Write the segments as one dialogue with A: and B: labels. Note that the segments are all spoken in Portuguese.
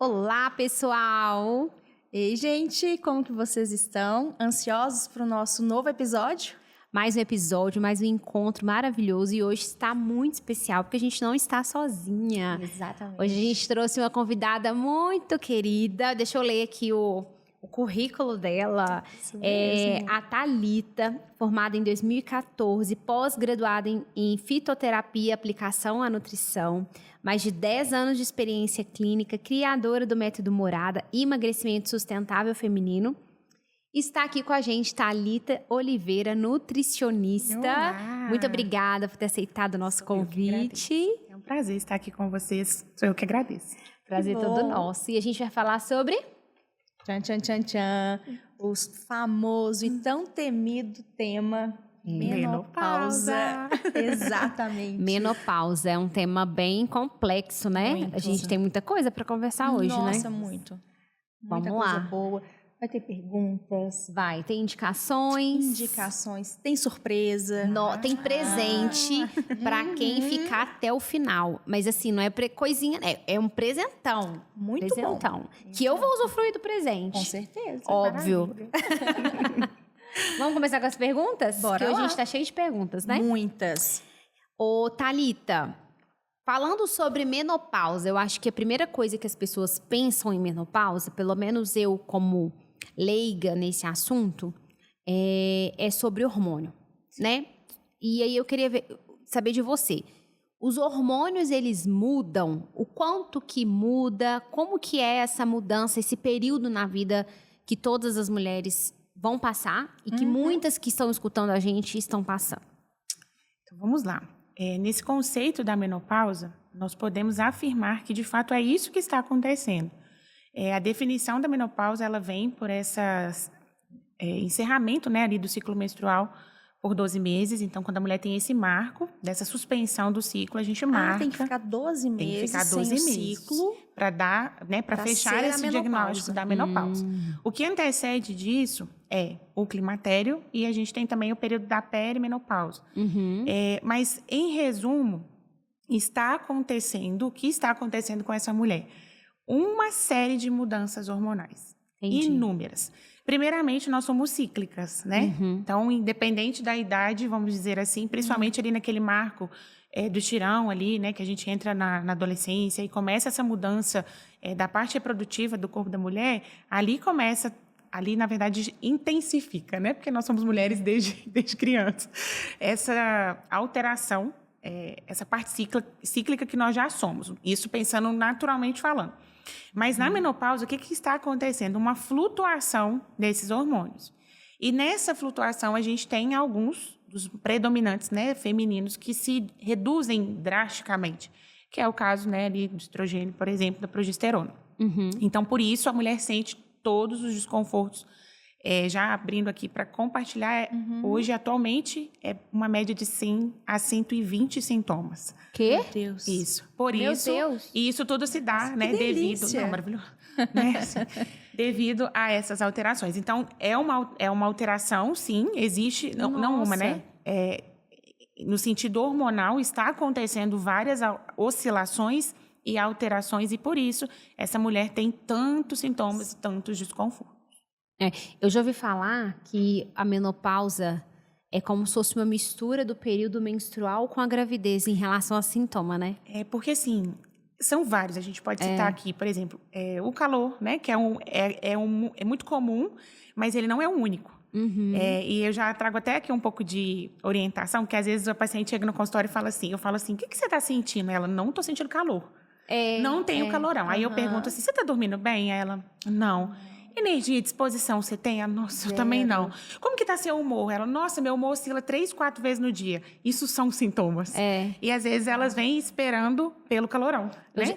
A: Olá, pessoal!
B: Ei, gente, como que vocês estão? Ansiosos para o nosso novo episódio?
A: Mais um episódio, mais um encontro maravilhoso e hoje está muito especial porque a gente não está sozinha.
B: Exatamente.
A: Hoje a gente trouxe uma convidada muito querida. Deixa eu ler aqui o currículo dela.
B: Isso mesmo.
A: A Thalita, formada em 2014, pós-graduada em fitoterapia e aplicação à nutrição, mais de 10 anos de experiência clínica, criadora do método Morada e emagrecimento sustentável feminino. Está aqui com a gente Thalita Oliveira, nutricionista.
B: Olá.
A: Muito obrigada por ter aceitado o nosso convite.
C: É um prazer estar aqui com vocês. Sou eu que agradeço.
A: Prazer todo nosso. E a gente vai falar sobre...
B: Tchan, tchan, tchan, tchan. O famoso e tão temido tema menopausa. Exatamente.
A: Menopausa. É um tema bem complexo, né?
B: Muito.
A: A gente tem muita coisa para conversar hoje, né?
B: Nossa, muito. Muita
A: Vamos
B: coisa
A: lá.
B: boa. Vai ter perguntas,
A: Vai, tem indicações.
B: indicações, tem surpresa.
A: Tem presente para quem ficar até o final. Mas assim, não é coisinha, é um presentão.
B: Muito
A: presentão.
B: bom.
A: Que eu vou usufruir do presente.
B: Com certeza.
A: Óbvio.
B: Maravilha.
A: Vamos começar com as perguntas?
B: Bora
A: Porque hoje
B: lá.
A: a gente tá cheio de perguntas, né?
B: Muitas.
A: Ô, Thalita, falando sobre menopausa, eu acho que a primeira coisa que as pessoas pensam em menopausa, pelo menos eu como leiga nesse assunto, é sobre hormônio, né? E aí eu queria saber de você. Os hormônios, eles mudam? O quanto que muda? Como que é essa mudança, esse período na vida que todas as mulheres vão passar e que muitas que estão escutando a gente estão passando?
C: Então, vamos lá. Nesse conceito da menopausa, nós podemos afirmar que, de fato, é isso que está acontecendo. A definição da menopausa, ela vem por esse encerramento, né, ali do ciclo menstrual por 12 meses. Então, quando a mulher tem esse marco dessa suspensão do ciclo, a gente marca.
B: Tem que ficar 12 meses
C: Tem que ficar 12
B: sem o
C: meses
B: ciclo.
C: para dar, né, para
B: pra
C: fechar
B: ser a
C: esse
B: menopausa.
C: diagnóstico da menopausa. O que antecede disso é o climatério e a gente tem também o período da perimenopausa. Mas, em resumo, o que está acontecendo com essa mulher? Uma série de mudanças hormonais.
A: Entendi.
C: Inúmeras. Primeiramente, nós somos cíclicas, né? Então, independente da idade, vamos dizer assim, principalmente ali naquele marco do estirão ali, né? Que a gente entra na adolescência e começa essa mudança da parte reprodutiva do corpo da mulher, ali, na verdade, intensifica, né? Porque nós somos mulheres desde criança. Essa alteração, essa parte cíclica que nós já somos. Isso pensando naturalmente falando. Mas na menopausa, o que está acontecendo? Uma flutuação desses hormônios. E nessa flutuação, a gente tem alguns dos predominantes, né, femininos que se reduzem drasticamente, que é o caso, né, ali do estrogênio, por exemplo, da progesterona. Então, por isso, a mulher sente todos os desconfortos. Já abrindo aqui para compartilhar, hoje, atualmente, é uma média de 100 a 120 sintomas.
A: Quê?
B: Meu Deus.
C: Isso. Por
A: Meu
C: isso,
A: Deus.
C: e isso tudo se dá, né, devido...
B: delícia.
C: Não, maravilhoso. Né, assim, devido a essas alterações. Então, é uma alteração, sim, existe, não uma, né? No sentido hormonal, está acontecendo várias oscilações e alterações, e por isso, essa mulher tem tantos sintomas e tantos desconfortos.
A: Eu já ouvi falar que a menopausa é como se fosse uma mistura do período menstrual com a gravidez em relação a sintoma, né?
C: Porque, assim, são vários. A gente pode citar aqui, por exemplo, o calor, né? Que é muito comum, mas ele não é o único. E eu já trago até aqui um pouco de orientação, que às vezes a paciente chega no consultório e fala assim, eu falo assim, o que você está sentindo? Ela, não estou sentindo calor. Não tenho calorão. Aí eu pergunto assim, você está dormindo bem? Aí ela, não. Energia e disposição você tem? Nossa, eu também não. Como que tá seu humor? Ela, nossa, meu humor oscila 3, 4 vezes no dia. Isso são sintomas. E às vezes elas vêm esperando pelo calorão. Né?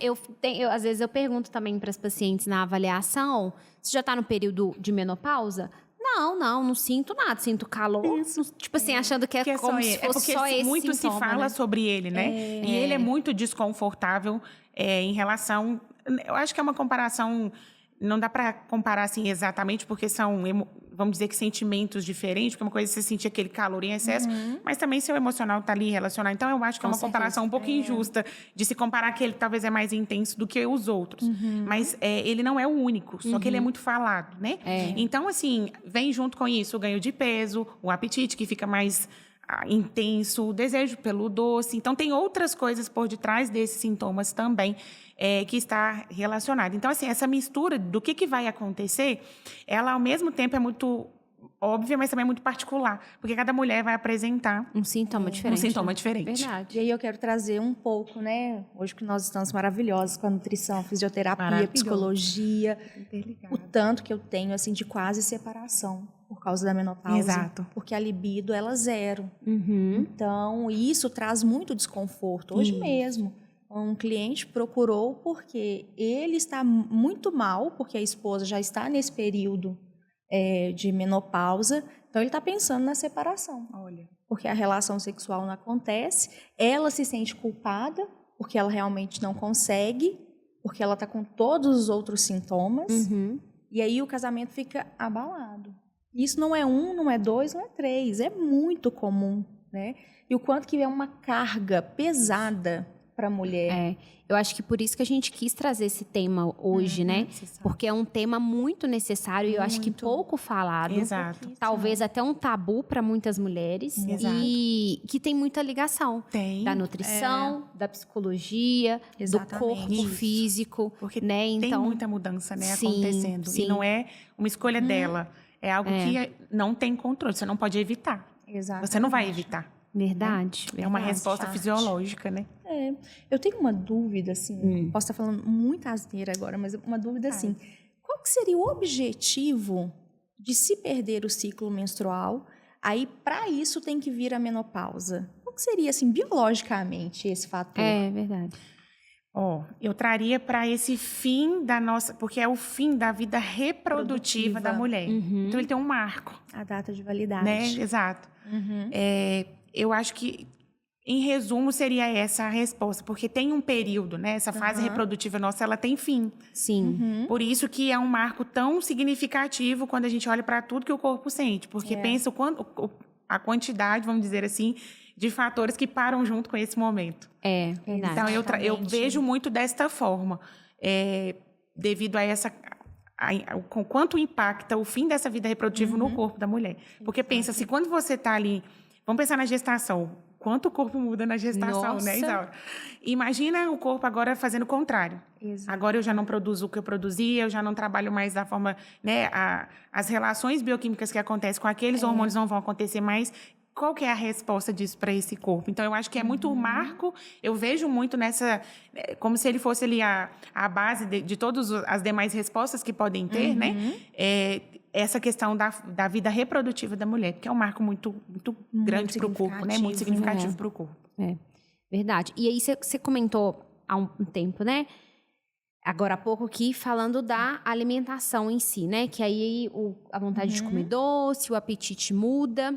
A: Às vezes eu pergunto também para as pacientes na avaliação, você já está no período de menopausa? Não sinto nada, sinto calor. Tipo assim, achando que é como se fosse só esse
C: muito
A: sintoma,
C: se fala
A: né?
C: sobre ele, né? E ele é muito desconfortável em relação... Eu acho que é uma comparação não dá para comparar assim exatamente, porque são, vamos dizer que sentimentos diferentes, porque uma coisa é você sentir aquele calor em excesso, mas também seu emocional tá ali relacionado. Então, eu acho que é uma comparação um pouco injusta de se comparar que ele talvez é mais intenso do que os outros. Mas ele não é o único, só que ele é muito falado, né? Então, assim, vem junto com isso o ganho de peso, o apetite que fica mais intenso, o desejo pelo doce. Então, tem outras coisas por detrás desses sintomas também que está relacionado. Então, assim, essa mistura do que vai acontecer, ela, ao mesmo tempo, é muito óbvia, mas também é muito particular, porque cada mulher vai apresentar
A: um sintoma diferente.
C: Um sintoma diferente.
A: Verdade.
B: E aí eu quero trazer um pouco, né? Hoje que nós estamos maravilhosos com a nutrição, fisioterapia, psicologia, o tanto que eu tenho, assim, de quase separação por causa da menopausa.
C: Exato.
B: Porque a libido, ela é zero. Então, isso traz muito desconforto. Hoje mesmo, um cliente procurou porque ele está muito mal, porque a esposa já está nesse período de menopausa, então ele está pensando na separação.
C: Olha.
B: Porque a relação sexual não acontece, ela se sente culpada, porque ela realmente não consegue, porque ela está com todos os outros sintomas, e aí o casamento fica abalado. Isso não é 1, não é 2, não é 3, é muito comum, né? E o quanto que é uma carga pesada para a mulher.
A: Eu acho que por isso que a gente quis trazer esse tema hoje, né? Porque é um tema muito necessário e eu acho que pouco falado.
C: Exato.
A: Talvez até um tabu para muitas mulheres.
C: Exato.
A: E que tem muita ligação.
C: Tem.
A: Da nutrição, da psicologia, do corpo físico.
C: Porque
A: né?
C: tem
A: então,
C: muita mudança, né,
A: sim,
C: acontecendo.
A: sim.
C: E não é uma escolha dela. É algo que não tem controle. Você não pode evitar.
B: Exatamente.
C: Você não vai evitar.
A: Verdade.
C: É uma resposta fisiológica, né?
B: Eu tenho uma dúvida, assim, posso estar falando muita asneira agora, mas uma dúvida assim, qual que seria o objetivo de se perder o ciclo menstrual? Aí, para isso, tem que vir a menopausa. Qual que seria, assim, biologicamente, esse fator?
A: É verdade.
C: Eu traria para esse fim da nossa... Porque é o fim da vida reprodutiva da mulher. Então, ele tem um marco.
B: A data de validade.
C: Né? Exato. Eu acho que, em resumo, seria essa a resposta. Porque tem um período, né? Essa fase reprodutiva nossa, ela tem fim.
A: Sim.
C: Por isso que é um marco tão significativo quando a gente olha para tudo que o corpo sente. Porque pensa a quantidade, vamos dizer assim, de fatores que param junto com esse momento.
A: Verdade.
C: Então, eu vejo muito desta forma. Devido a essa... com quanto impacta o fim dessa vida reprodutiva no corpo da mulher. Porque pensa, se quando você está ali... Vamos pensar na gestação. Quanto o corpo muda na gestação, né, Isaura? Imagina o corpo agora fazendo o contrário.
B: Exato.
C: Agora eu já não produzo o que eu produzia, eu já não trabalho mais da forma... né, as relações bioquímicas que acontecem com aqueles hormônios não vão acontecer mais. Qual que é a resposta disso para esse corpo? Então, eu acho que é muito o marco, eu vejo muito nessa... Como se ele fosse ali a base de todas as demais respostas que podem ter, né? Essa questão da vida reprodutiva da mulher, que é um marco muito grande para o corpo, né? Muito significativo para o corpo.
A: Verdade. E aí, você comentou há um tempo, né? Agora há pouco aqui, falando da alimentação em si, né? Que aí a vontade de comer doce, o apetite muda...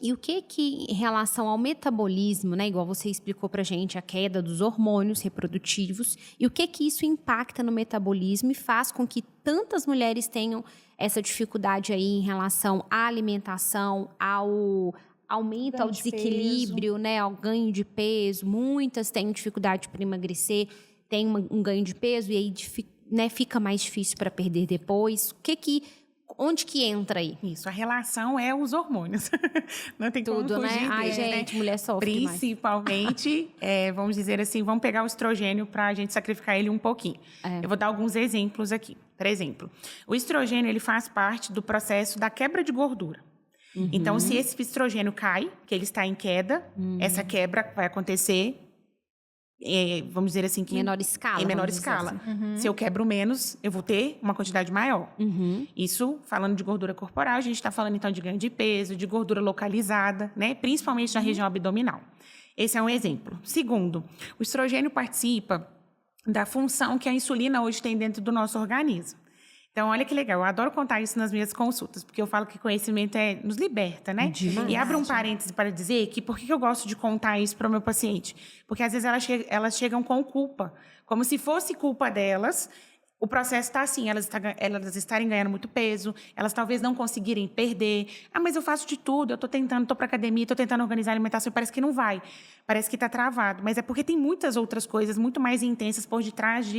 A: E o que em relação ao metabolismo, né, igual você explicou pra gente, a queda dos hormônios reprodutivos, e o que isso impacta no metabolismo e faz com que tantas mulheres tenham essa dificuldade aí em relação à alimentação, ao aumento, ao desequilíbrio, né, ao ganho de peso. Muitas têm dificuldade para emagrecer, têm um ganho de peso e aí né, fica mais difícil para perder depois. Onde que entra aí?
C: Isso, a relação é os hormônios. Não tem
A: tudo,
C: como fugir
A: né? Ai,
C: deles,
A: gente,
C: né?
A: mulher sofre
C: Principalmente, vamos dizer assim, vamos pegar o estrogênio para a gente sacrificar ele um pouquinho. Eu vou dar alguns exemplos aqui. Por exemplo, o estrogênio ele faz parte do processo da quebra de gordura. Então, se esse estrogênio cai, que ele está em queda, essa quebra vai acontecer... vamos dizer assim que...
A: Em menor escala.
C: Em menor escala. Assim. Se eu quebro menos, eu vou ter uma quantidade maior. Isso, falando de gordura corporal, a gente está falando então de ganho de peso, de gordura localizada, né? Principalmente na região abdominal. Esse é um exemplo. Segundo, o estrogênio participa da função que a insulina hoje tem dentro do nosso organismo. Então, olha que legal, eu adoro contar isso nas minhas consultas, porque eu falo que conhecimento nos liberta, né?
A: Demais.
C: E abro um parêntese para dizer que por que eu gosto de contar isso para o meu paciente? Porque às vezes elas chegam com culpa, como se fosse culpa delas o processo está assim, elas estarem ganhando muito peso, elas talvez não conseguirem perder. Mas eu faço de tudo, eu estou tentando, estou para academia, estou tentando organizar a alimentação, parece que não vai, parece que está travado. Mas é porque tem muitas outras coisas muito mais intensas por detrás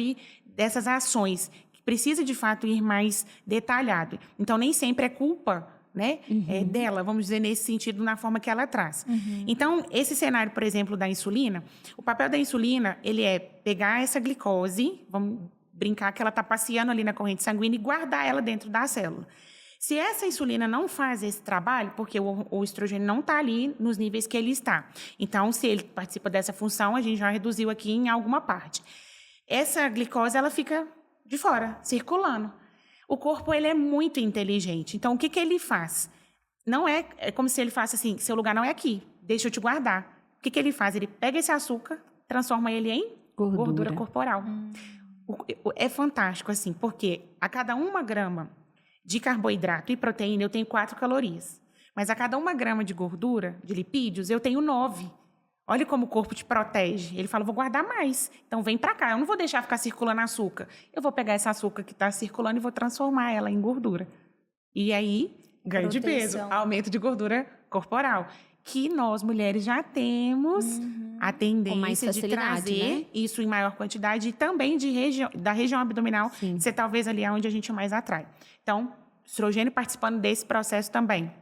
C: dessas ações, que precisa, de fato, ir mais detalhado. Então, nem sempre é culpa, né, dela, vamos dizer, nesse sentido, na forma que ela traz. Então, esse cenário, por exemplo, da insulina, o papel da insulina, ele é pegar essa glicose, vamos brincar que ela está passeando ali na corrente sanguínea e guardar ela dentro da célula. Se essa insulina não faz esse trabalho, porque o estrogênio não está ali nos níveis que ele está. Então, se ele participa dessa função, a gente já reduziu aqui em alguma parte. Essa glicose, ela fica de fora, circulando. O corpo, ele é muito inteligente. Então, o que ele faz? Não é como se ele faça assim, seu lugar não é aqui, deixa eu te guardar. O que ele faz? Ele pega esse açúcar, transforma ele em gordura corporal. É fantástico, assim, porque a cada 1 grama de carboidrato e proteína, eu tenho 4 calorias. Mas a cada 1 grama de gordura, de lipídios, eu tenho 9. Olha como o corpo te protege. Ele fala, vou guardar mais. Então, vem pra cá. Eu não vou deixar ficar circulando açúcar. Eu vou pegar esse açúcar que está circulando e vou transformar ela em gordura. E aí, ganho de peso, aumento de gordura corporal. Que nós, mulheres, já temos a tendência de trazer, né, isso em maior quantidade e também da região abdominal, ser talvez ali onde a gente mais atrai. Então, estrogênio participando desse processo também.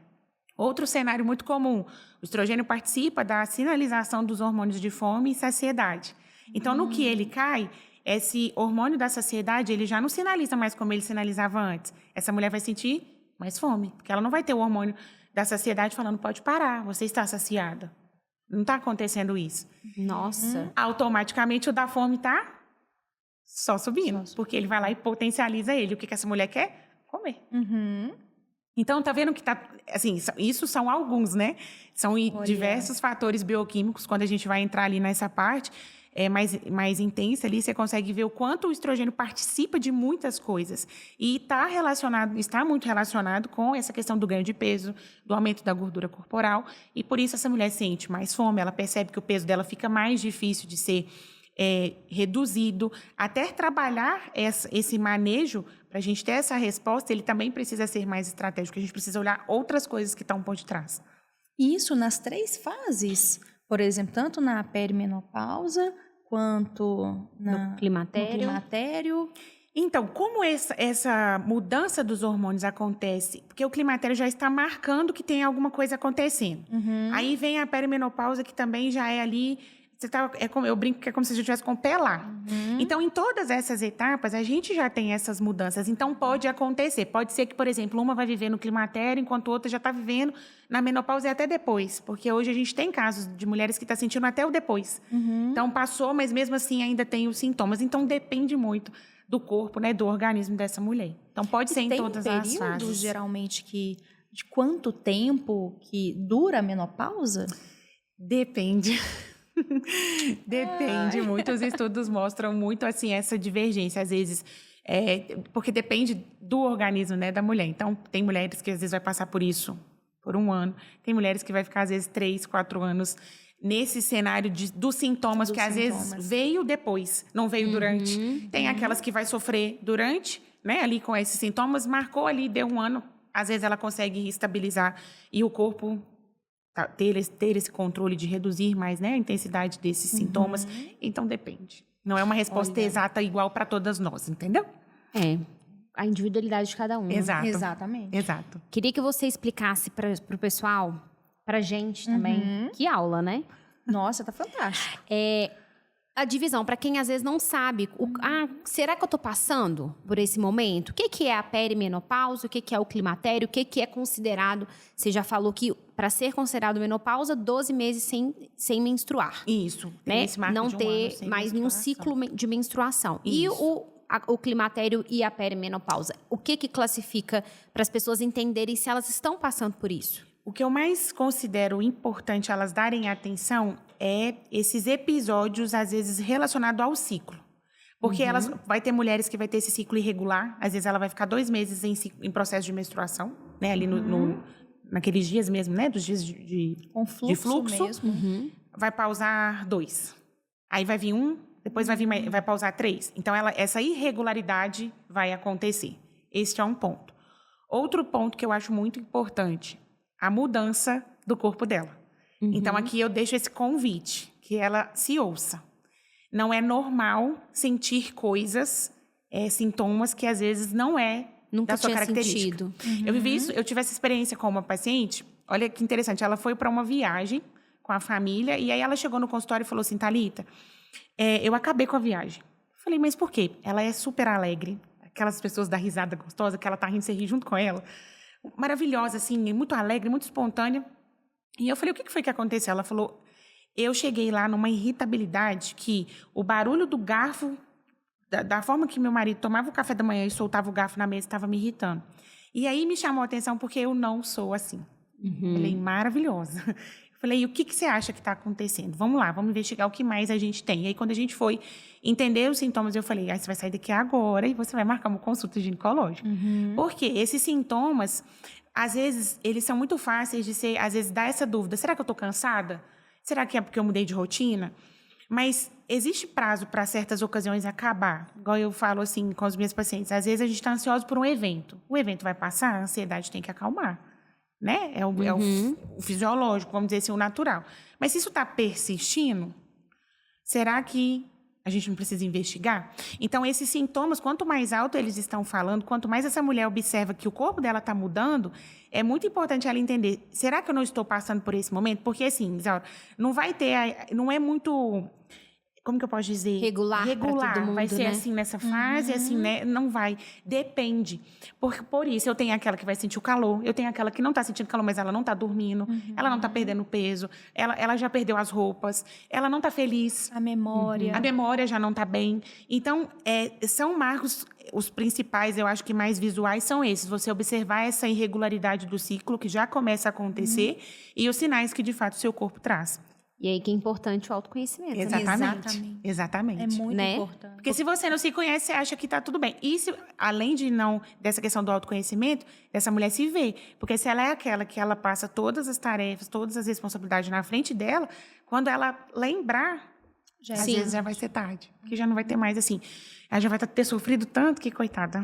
C: Outro cenário muito comum, o estrogênio participa da sinalização dos hormônios de fome e saciedade. Então, no que ele cai, esse hormônio da saciedade, ele já não sinaliza mais como ele sinalizava antes. Essa mulher vai sentir mais fome, porque ela não vai ter o hormônio da saciedade falando, pode parar, você está saciada. Não está acontecendo isso.
A: Nossa.
C: Automaticamente o da fome está só subindo, porque ele vai lá e potencializa ele. O que essa mulher quer? Comer. Então, tá vendo que tá, assim, isso são alguns, né? São diversos fatores bioquímicos, quando a gente vai entrar ali nessa parte, mais intensa ali, você consegue ver o quanto o estrogênio participa de muitas coisas. E está muito relacionado com essa questão do ganho de peso, do aumento da gordura corporal. E por isso essa mulher sente mais fome, ela percebe que o peso dela fica mais difícil de ser reduzido. Até trabalhar esse manejo, para a gente ter essa resposta, ele também precisa ser mais estratégico. A gente precisa olhar outras coisas que estão por detrás.
B: Isso nas 3 fases, por exemplo, tanto na perimenopausa quanto no climatério.
C: Então, como essa mudança dos hormônios acontece? Porque o climatério já está marcando que tem alguma coisa acontecendo. Aí vem a perimenopausa, que também já é ali... eu brinco que é como se a gente estivesse com o pé lá. Então, em todas essas etapas, a gente já tem essas mudanças. Então, pode acontecer. Pode ser que, por exemplo, uma vai viver no climatério, enquanto outra já está vivendo na menopausa e até depois. Porque hoje a gente tem casos de mulheres que estão sentindo até o depois. Então, passou, mas mesmo assim ainda tem os sintomas. Então, depende muito do corpo, né, do organismo dessa mulher. Então, pode ser em todas as fases.
B: Tem períodos, geralmente, de quanto tempo que dura a menopausa?
C: Depende. Depende muito, os estudos mostram muito assim essa divergência, às vezes, porque depende do organismo, né, da mulher. Então, tem mulheres que às vezes vai passar por isso por 1 ano, tem mulheres que vai ficar às vezes 3, 4 anos nesse cenário dos sintomas que às vezes veio depois, não veio durante. Tem aquelas que vai sofrer durante, né, ali com esses sintomas, marcou ali, deu 1 ano, às vezes ela consegue estabilizar e o corpo ter esse controle de reduzir mais, né, a intensidade desses sintomas. Então, depende. Não é uma resposta exata igual para todas nós, entendeu?
A: A individualidade de cada um.
C: Exato.
B: Exatamente.
C: Exato.
A: Queria que você explicasse para o pessoal, para a gente também. Que aula, né?
B: Nossa, tá fantástico.
A: A divisão, para quem às vezes não sabe, será que eu estou passando por esse momento? O que é a perimenopausa? O que é o climatério? O que é considerado? Você já falou que para ser considerado menopausa, 12 meses sem menstruar.
C: Isso.
A: Né?
C: Esse marco
A: não
C: de 1
A: ter
C: ano sem
A: mais nenhum ciclo de menstruação.
C: Isso.
A: E o climatério e a perimenopausa? O que classifica para as pessoas entenderem se elas estão passando por isso?
C: O que eu mais considero importante elas darem atenção é esses episódios, às vezes, relacionados ao ciclo. Porque vai ter mulheres que vai ter esse ciclo irregular, às vezes ela vai ficar 2 meses em processo de menstruação, né? Ali naqueles dias mesmo, né? Dos dias de fluxo.
B: Mesmo.
C: Vai pausar 2. Aí vai vir 1, depois vai pausar 3. Então, essa irregularidade vai acontecer. Este é um ponto. Outro ponto que eu acho muito importante, a mudança do corpo dela. Então, aqui eu deixo esse convite, que ela se ouça. Não é normal sentir coisas, sintomas que às vezes não é da sua característica. Eu vivi isso, eu tive essa experiência com uma paciente, olha que interessante, ela foi para uma viagem com a família, e aí ela chegou no consultório e falou assim, Thalita, eu acabei com a viagem. Eu falei, mas por quê? Ela é super alegre, aquelas pessoas da risada gostosa, que ela tá rindo, você ri junto com ela. Maravilhosa, assim, muito alegre, muito espontânea. E eu falei, o que foi que aconteceu? Ela falou, eu cheguei lá numa irritabilidade que o barulho do garfo, da forma que meu marido tomava o café da manhã e soltava o garfo na mesa, estava me irritando. E aí me chamou a atenção porque eu não sou assim. Falei, maravilhosa. Falei, e o que você acha que está acontecendo? Vamos lá, vamos investigar o que mais a gente tem. E aí, quando a gente foi entender os sintomas, eu falei, você vai sair daqui agora e você vai marcar uma consulta ginecológica. Porque esses sintomas, às vezes, eles são muito fáceis de ser, às vezes, dá essa dúvida. Será que eu estou cansada? Será que é porque eu mudei de rotina? Mas existe prazo para certas ocasiões acabar. Igual eu falo assim com os meus pacientes. Às vezes, a gente está ansioso por um evento. O evento vai passar, a ansiedade tem que acalmar. Né? É o fisiológico, vamos dizer assim, o natural. Mas se isso está persistindo, será que a gente não precisa investigar? Então, esses sintomas, quanto mais alto eles estão falando, quanto mais essa mulher observa que o corpo dela está mudando, é muito importante ela entender, será que eu não estou passando por esse momento? Porque, assim, Isaura, não vai ter, não é muito... Como que eu posso dizer?
A: Regular para todo mundo,
C: vai ser
A: né?
C: assim nessa fase, assim, né? Não vai. Depende. Por isso, eu tenho aquela que vai sentir o calor, eu tenho aquela que não está sentindo calor, mas ela não está dormindo, ela não está perdendo peso, ela já perdeu as roupas, ela não está feliz.
B: A memória.
C: A memória já não está bem. Então, são marcos, os principais, eu acho que mais visuais são esses. Você observar essa irregularidade do ciclo que já começa a acontecer e os sinais que, de fato, o seu corpo traz.
A: E aí que é importante o autoconhecimento.
C: Exatamente.
B: É muito
A: né?
B: importante.
C: Porque se você não se conhece, você acha que está tudo bem. E se, além de dessa questão do autoconhecimento, dessa mulher se vê. Porque se ela é aquela que ela passa todas as tarefas, todas as responsabilidades na frente dela, quando ela lembrar, às vezes já vai ser tarde. Porque já não vai ter mais assim. Ela já vai ter sofrido tanto que, coitada.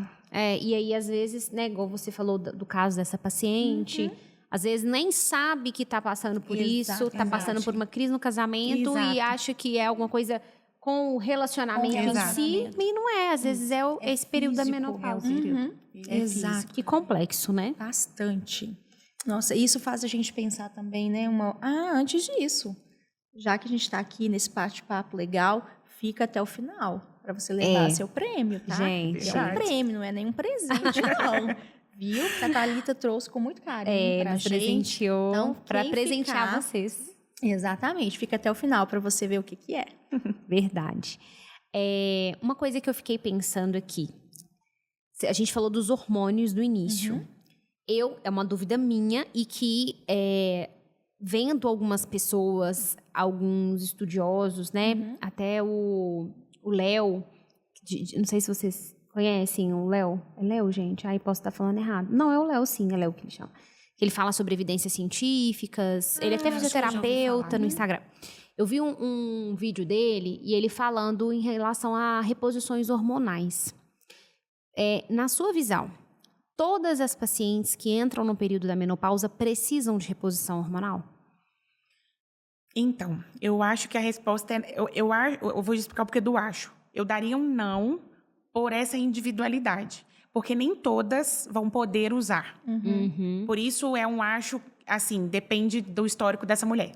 A: E aí, às vezes, né, igual você falou do caso dessa paciente... Às vezes nem sabe que está passando por isso, está passando por uma crise no casamento e acha que é alguma coisa com o relacionamento em si, e não é. Às vezes é esse período da menopausa.
B: Exato.
A: Que complexo, né?
B: Bastante. Nossa, isso faz a gente pensar também, né? Antes disso, já que a gente está aqui nesse bate-papo legal, fica até o final para você levar seu prêmio, tá?
A: Gente,
B: é um prêmio, não é nenhum presente, não. Viu? Que a Thalita trouxe com muito carinho pra gente.
A: Presenteou
B: Então,
A: para presentear vocês.
B: Exatamente. Fica até o final para você ver o que é.
A: Verdade. Uma coisa que eu fiquei pensando aqui. A gente falou dos hormônios no início. É uma dúvida minha e que, vendo algumas pessoas, alguns estudiosos, né? Até o Léo, não sei se vocês... Conhecem o Léo? É Léo, gente? Aí posso estar falando errado. Não, é o Léo, sim. É Léo que ele chama. Ele fala sobre evidências científicas. Ele é até fisioterapeuta no Instagram. Eu vi um vídeo dele e ele falando em relação a reposições hormonais. Na sua visão, todas as pacientes que entram no período da menopausa precisam de reposição hormonal?
C: Então, eu acho que a resposta é... Eu vou explicar o porquê do acho. Eu daria um não... por essa individualidade, porque nem todas vão poder usar. Por isso é um acho, assim, depende do histórico dessa mulher.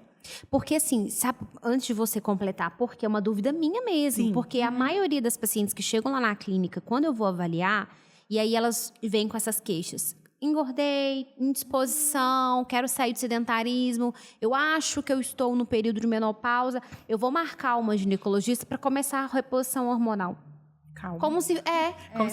A: Porque assim, sabe, antes de você completar, porque é uma dúvida minha mesmo, porque a maioria das pacientes que chegam lá na clínica, quando eu vou avaliar, e aí elas vêm com essas queixas. Engordei, indisposição, quero sair do sedentarismo, eu acho que eu estou no período de menopausa, eu vou marcar uma ginecologista para começar a reposição hormonal.
C: Calma.
A: Como se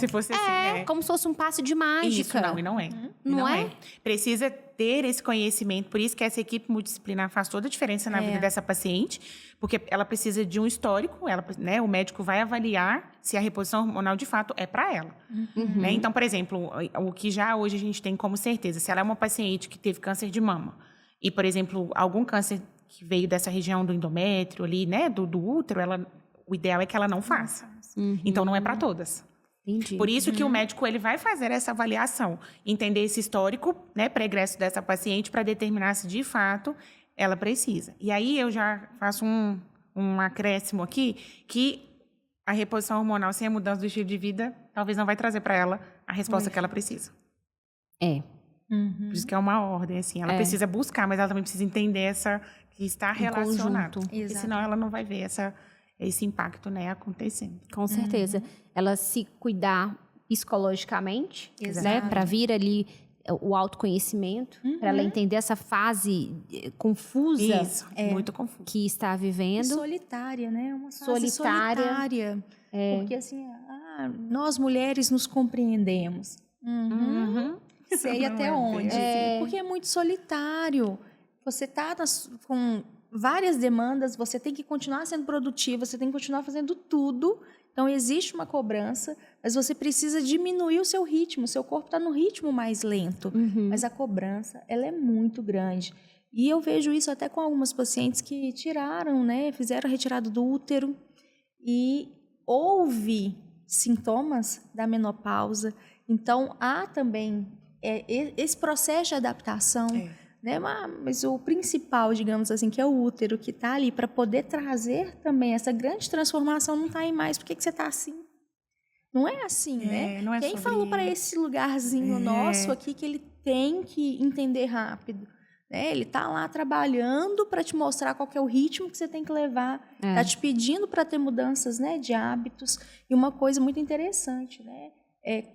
C: fosse assim.
A: Como se fosse um passe de mágica.
C: Isso, não, e não é.
A: Não é?
C: Precisa ter esse conhecimento, por isso que essa equipe multidisciplinar faz toda a diferença na vida dessa paciente, porque ela precisa de um histórico, o médico vai avaliar se a reposição hormonal de fato é para ela. Né? Então, por exemplo, o que já hoje a gente tem como certeza, se ela é uma paciente que teve câncer de mama e, por exemplo, algum câncer que veio dessa região do endométrio ali, né, do útero, O ideal é que ela não faça. Então, não é para todas.
A: Entendi.
C: Por isso que o médico ele vai fazer essa avaliação, entender esse histórico, né, pregresso dessa paciente para determinar se de fato ela precisa. E aí eu já faço um acréscimo aqui que a reposição hormonal sem a mudança do estilo de vida talvez não vai trazer para ela a resposta que ela precisa. Por isso que é uma ordem, assim. Ela precisa buscar, mas ela também precisa entender que está relacionado. Porque senão ela não vai ver esse impacto, né, acontecendo.
A: Com certeza. Ela se cuidar psicologicamente, né, para vir ali o autoconhecimento, para ela entender essa fase confusa.
C: Isso, muito confusa.
A: Que está vivendo.
B: E solitária, né? Uma fase solitária. Porque assim, nós mulheres nos compreendemos. Sei até onde. Porque é muito solitário. Você está com várias demandas, você tem que continuar sendo produtiva, você tem que continuar fazendo tudo. Então, existe uma cobrança, mas você precisa diminuir o seu ritmo. O seu corpo está no ritmo mais lento. Mas a cobrança, ela é muito grande. E eu vejo isso até com algumas pacientes que tiraram, né? Fizeram a retirada do útero. E houve sintomas da menopausa. Então, há também esse processo de adaptação. Né? Mas o principal, digamos assim, que é o útero, que está ali para poder trazer também essa grande transformação, não está aí mais. Por que você está assim? Não é assim, né?
C: Não é
B: Quem falou para esse lugarzinho nosso aqui que ele tem que entender rápido? Né? Ele está lá trabalhando para te mostrar qual que é o ritmo que você tem que levar. Está te pedindo para ter mudanças, né, de hábitos. E uma coisa muito interessante, né?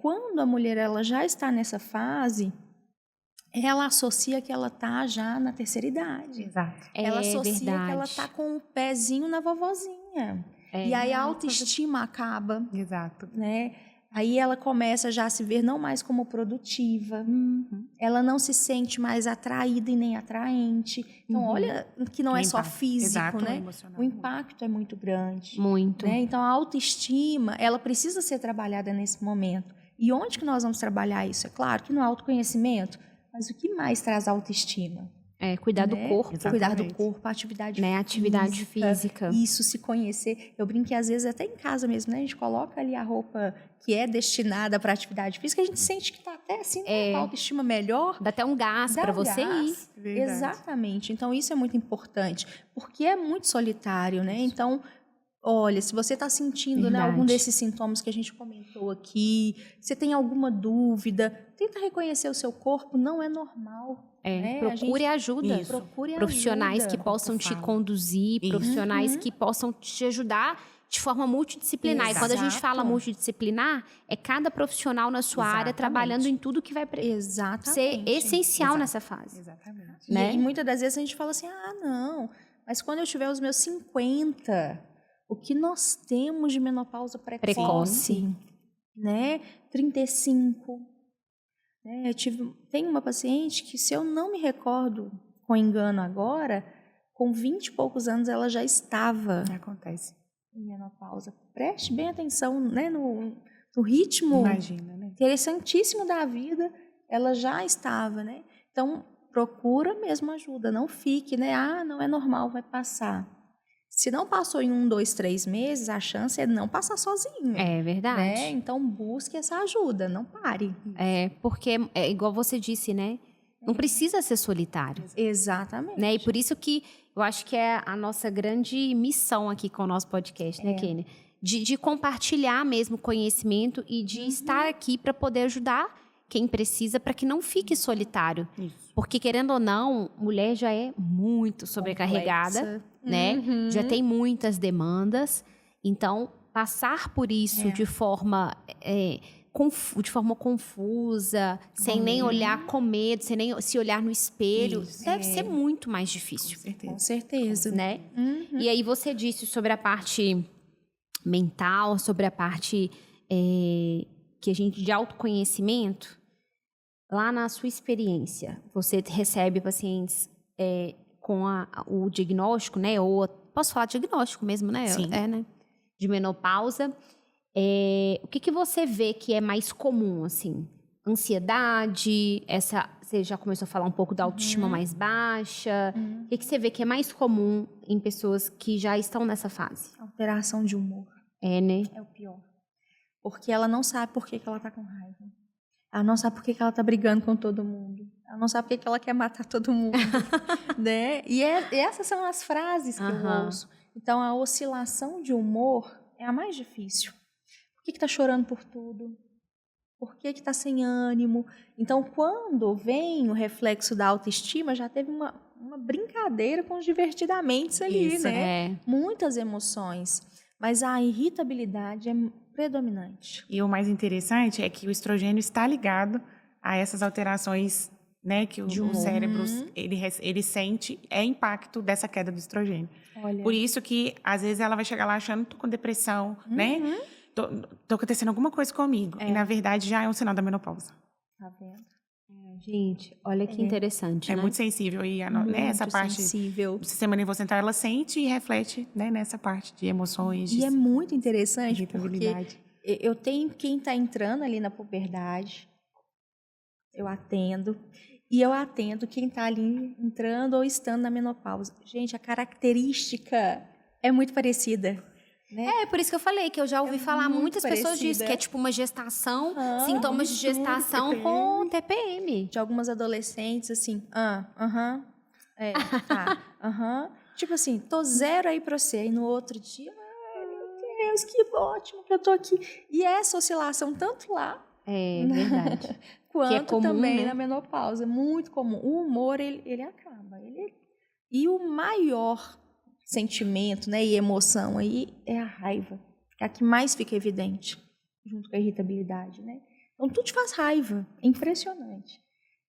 B: Quando a mulher ela já está nessa fase, ela associa que ela está já na terceira idade.
C: Exato.
B: Ela associa
A: verdade.
B: que ela está com o pezinho na vovozinha. E aí a autoestima acaba.
C: Exato.
B: Né? Aí ela começa já a se ver não mais como produtiva. Ela não se sente mais atraída e nem atraente. Então, olha que não é só físico,
C: exato,
B: né?
C: emocional.
B: O impacto é muito grande.
A: Muito.
B: Né? Então, a autoestima, ela precisa ser trabalhada nesse momento. E onde que nós vamos trabalhar isso? É claro que no autoconhecimento. Mas o que mais traz autoestima?
A: Cuidar do corpo.
C: Exatamente.
B: Cuidar do corpo, atividade
A: né? Atividade física.
B: Isso, se conhecer. Eu brinco que às vezes até em casa mesmo, né? A gente coloca ali a roupa que é destinada para atividade física, a gente sente que está até assim, com a autoestima melhor.
A: Dá até um gás para você ir.
C: Verdade.
B: Exatamente. Então, isso é muito importante. Porque é muito solitário, né? Então, olha, se você está sentindo, né, algum desses sintomas que a gente comentou aqui, você tem alguma dúvida, tenta reconhecer o seu corpo, não é normal. Né?
A: Procure ajuda.
B: Procure
A: profissionais
B: ajuda.
A: que possam te conduzir, profissionais que possam te ajudar de forma multidisciplinar.
B: Exato.
A: E quando a gente fala multidisciplinar, é cada profissional na sua área trabalhando em tudo que vai ser essencial nessa fase.
C: Exatamente.
A: Né?
B: E muitas das vezes a gente fala assim, não, mas quando eu tiver os meus 50, o que nós temos de menopausa precoce. Né? 35. Né? Tem uma paciente que, se eu não me recordo com engano agora, com 20 e poucos anos ela já estava em menopausa. Preste bem atenção, né? no ritmo interessantíssimo da vida, ela já estava. Né? Então, procura mesmo ajuda, não fique, né? Não é normal, vai passar. Se não passou em 1, 2, 3 meses, a chance é não passar sozinho.
A: É verdade.
B: Né? Então, busque essa ajuda, não pare.
A: Porque é igual você disse, né? Não precisa ser solitário.
B: Exatamente.
A: Né? E por isso que eu acho que é a nossa grande missão aqui com o nosso podcast, né, Kênia? De compartilhar mesmo conhecimento e de estar aqui para poder ajudar quem precisa, para que não fique solitário.
C: Isso.
A: Porque, querendo ou não, mulher já é muito sobrecarregada, né? Já tem muitas demandas. Então, passar por isso de forma confusa, sem nem olhar com medo, sem nem se olhar no espelho, deve ser muito mais difícil.
B: Com certeza.
A: Né? E aí você disse sobre a parte mental, sobre a parte que a gente de autoconhecimento. Lá na sua experiência, você recebe pacientes com o diagnóstico, né? Ou posso falar diagnóstico mesmo, né?
C: Sim.
A: Né? De menopausa. O que você vê que é mais comum, assim? ansiedade, você já começou a falar um pouco da autoestima mais baixa. O que você vê que é mais comum em pessoas que já estão nessa fase?
B: Alteração de humor.
A: É, né?
B: É o pior. Porque ela não sabe por que ela tá com raiva. Ela não sabe por que ela tá brigando com todo mundo. Ela não sabe por que ela quer matar todo mundo. Né? E essas são as frases que eu ouço. Então, a oscilação de humor é a mais difícil. Por que tá chorando por tudo? Por que tá sem ânimo? Então, quando vem o reflexo da autoestima, já teve uma brincadeira com os divertidamente ali,
A: Isso,
B: né? Muitas emoções. Mas a irritabilidade é predominante.
C: E o mais interessante é que o estrogênio está ligado a essas alterações, né, que o cérebro ele sente, impacto dessa queda do estrogênio.
B: Olha.
C: Por isso que, às vezes, ela vai chegar lá achando que tô com depressão, né? Tô acontecendo alguma coisa comigo. E, na verdade, já é um sinal da menopausa.
B: Tá vendo?
A: Gente, olha que interessante,
C: É
A: né?
C: muito sensível. E essa parte
B: sensível.
C: do sistema nervoso central, ela sente e reflete, né, nessa parte de emoções.
B: E é muito interessante porque
C: irritabilidade.
B: eu tenho quem está entrando ali na puberdade, eu atendo. E eu atendo quem está ali entrando ou estando na menopausa. Gente, a característica é muito parecida. Né?
A: É, por isso que eu falei, que eu já ouvi falar muitas pessoas disso, que é tipo uma gestação, sintomas de gestação
C: TPM.
A: com TPM.
B: De algumas adolescentes, assim, tipo assim, tô zero aí pra você. E no outro dia, ai, meu Deus, que ótimo que eu tô aqui. E essa oscilação, tanto lá,
A: É verdade.
B: quanto
A: que é comum,
B: também
A: né?
B: na menopausa, muito comum. O humor, ele acaba. E o maior sentimento, né, e emoção aí é a raiva. É a que mais fica evidente, junto com a irritabilidade, né? Então, tudo te faz raiva. É impressionante.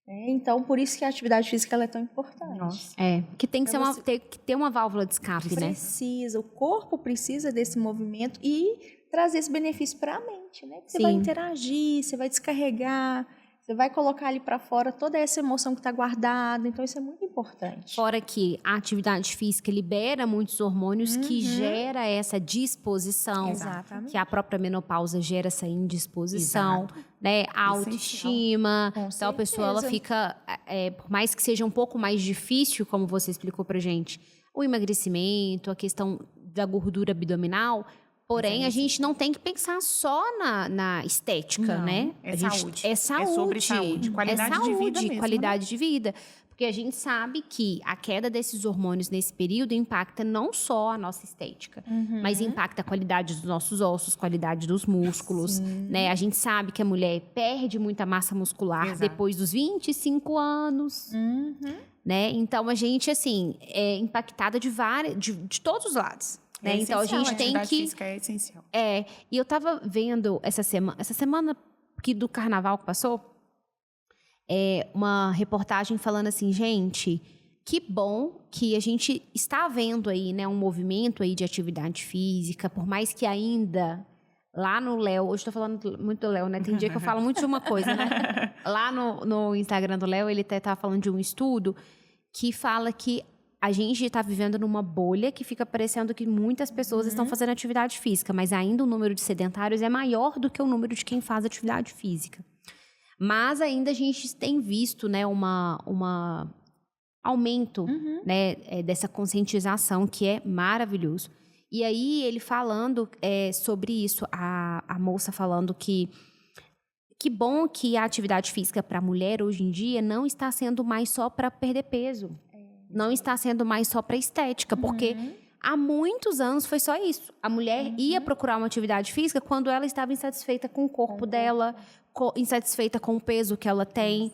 B: Então, por isso que a atividade física ela é tão importante.
C: Nossa.
A: Que tem que, ter que ter uma válvula de escape, né?
B: Precisa, o corpo precisa desse movimento e trazer esse benefício para a mente, né? Que você
A: Sim.
B: vai interagir, você vai descarregar, você vai colocar ali para fora toda essa emoção que está guardada. Então, isso é muito importante.
A: Fora que a atividade física libera muitos hormônios que gera essa disposição.
B: Exatamente.
A: Que a própria menopausa gera essa indisposição, né? A autoestima.
B: Com
A: Então, a pessoa ela
B: certeza.
A: fica, por mais que seja um pouco mais difícil, como você explicou pra gente, o emagrecimento, a questão da gordura abdominal. Porém, a gente não tem que pensar só na estética,
C: Não,
A: né?
C: é
A: A gente-
C: saúde.
A: É saúde.
C: É sobre saúde, qualidade de vida mesmo,
A: qualidade de vida. Porque a gente sabe que a queda desses hormônios nesse período impacta não só a nossa estética, mas impacta a qualidade dos nossos ossos, qualidade dos músculos, né? A gente sabe que a mulher perde muita massa muscular
C: Exato.
A: depois dos 25 anos, né? Então, a gente, assim, é impactada de todos os lados. Né?
C: É
A: Então, a
C: essencial,
A: gente tem
C: atividade
A: que...
C: física é essencial.
A: E eu tava vendo essa semana que do carnaval que passou, uma reportagem falando assim, gente, que bom que a gente está vendo aí, né, um movimento aí de atividade física, por mais que ainda lá no Léo, hoje eu tô falando muito do Léo, né? Tem dia que eu falo muito de uma coisa, né? Lá no Instagram do Léo, ele até tava falando de um estudo que fala que a gente está vivendo numa bolha que fica parecendo que muitas pessoas estão fazendo atividade física, mas ainda o número de sedentários é maior do que o número de quem faz atividade física. Mas ainda a gente tem visto, né, uma aumento, né, dessa conscientização, que é maravilhoso. E aí, ele falando sobre isso, a moça falando que bom que a atividade física para a mulher, hoje em dia, não está sendo mais só para perder peso. Não está sendo mais só para estética, porque há muitos anos foi só isso. A mulher ia procurar uma atividade física quando ela estava insatisfeita com o corpo dela, insatisfeita com o peso que ela tem.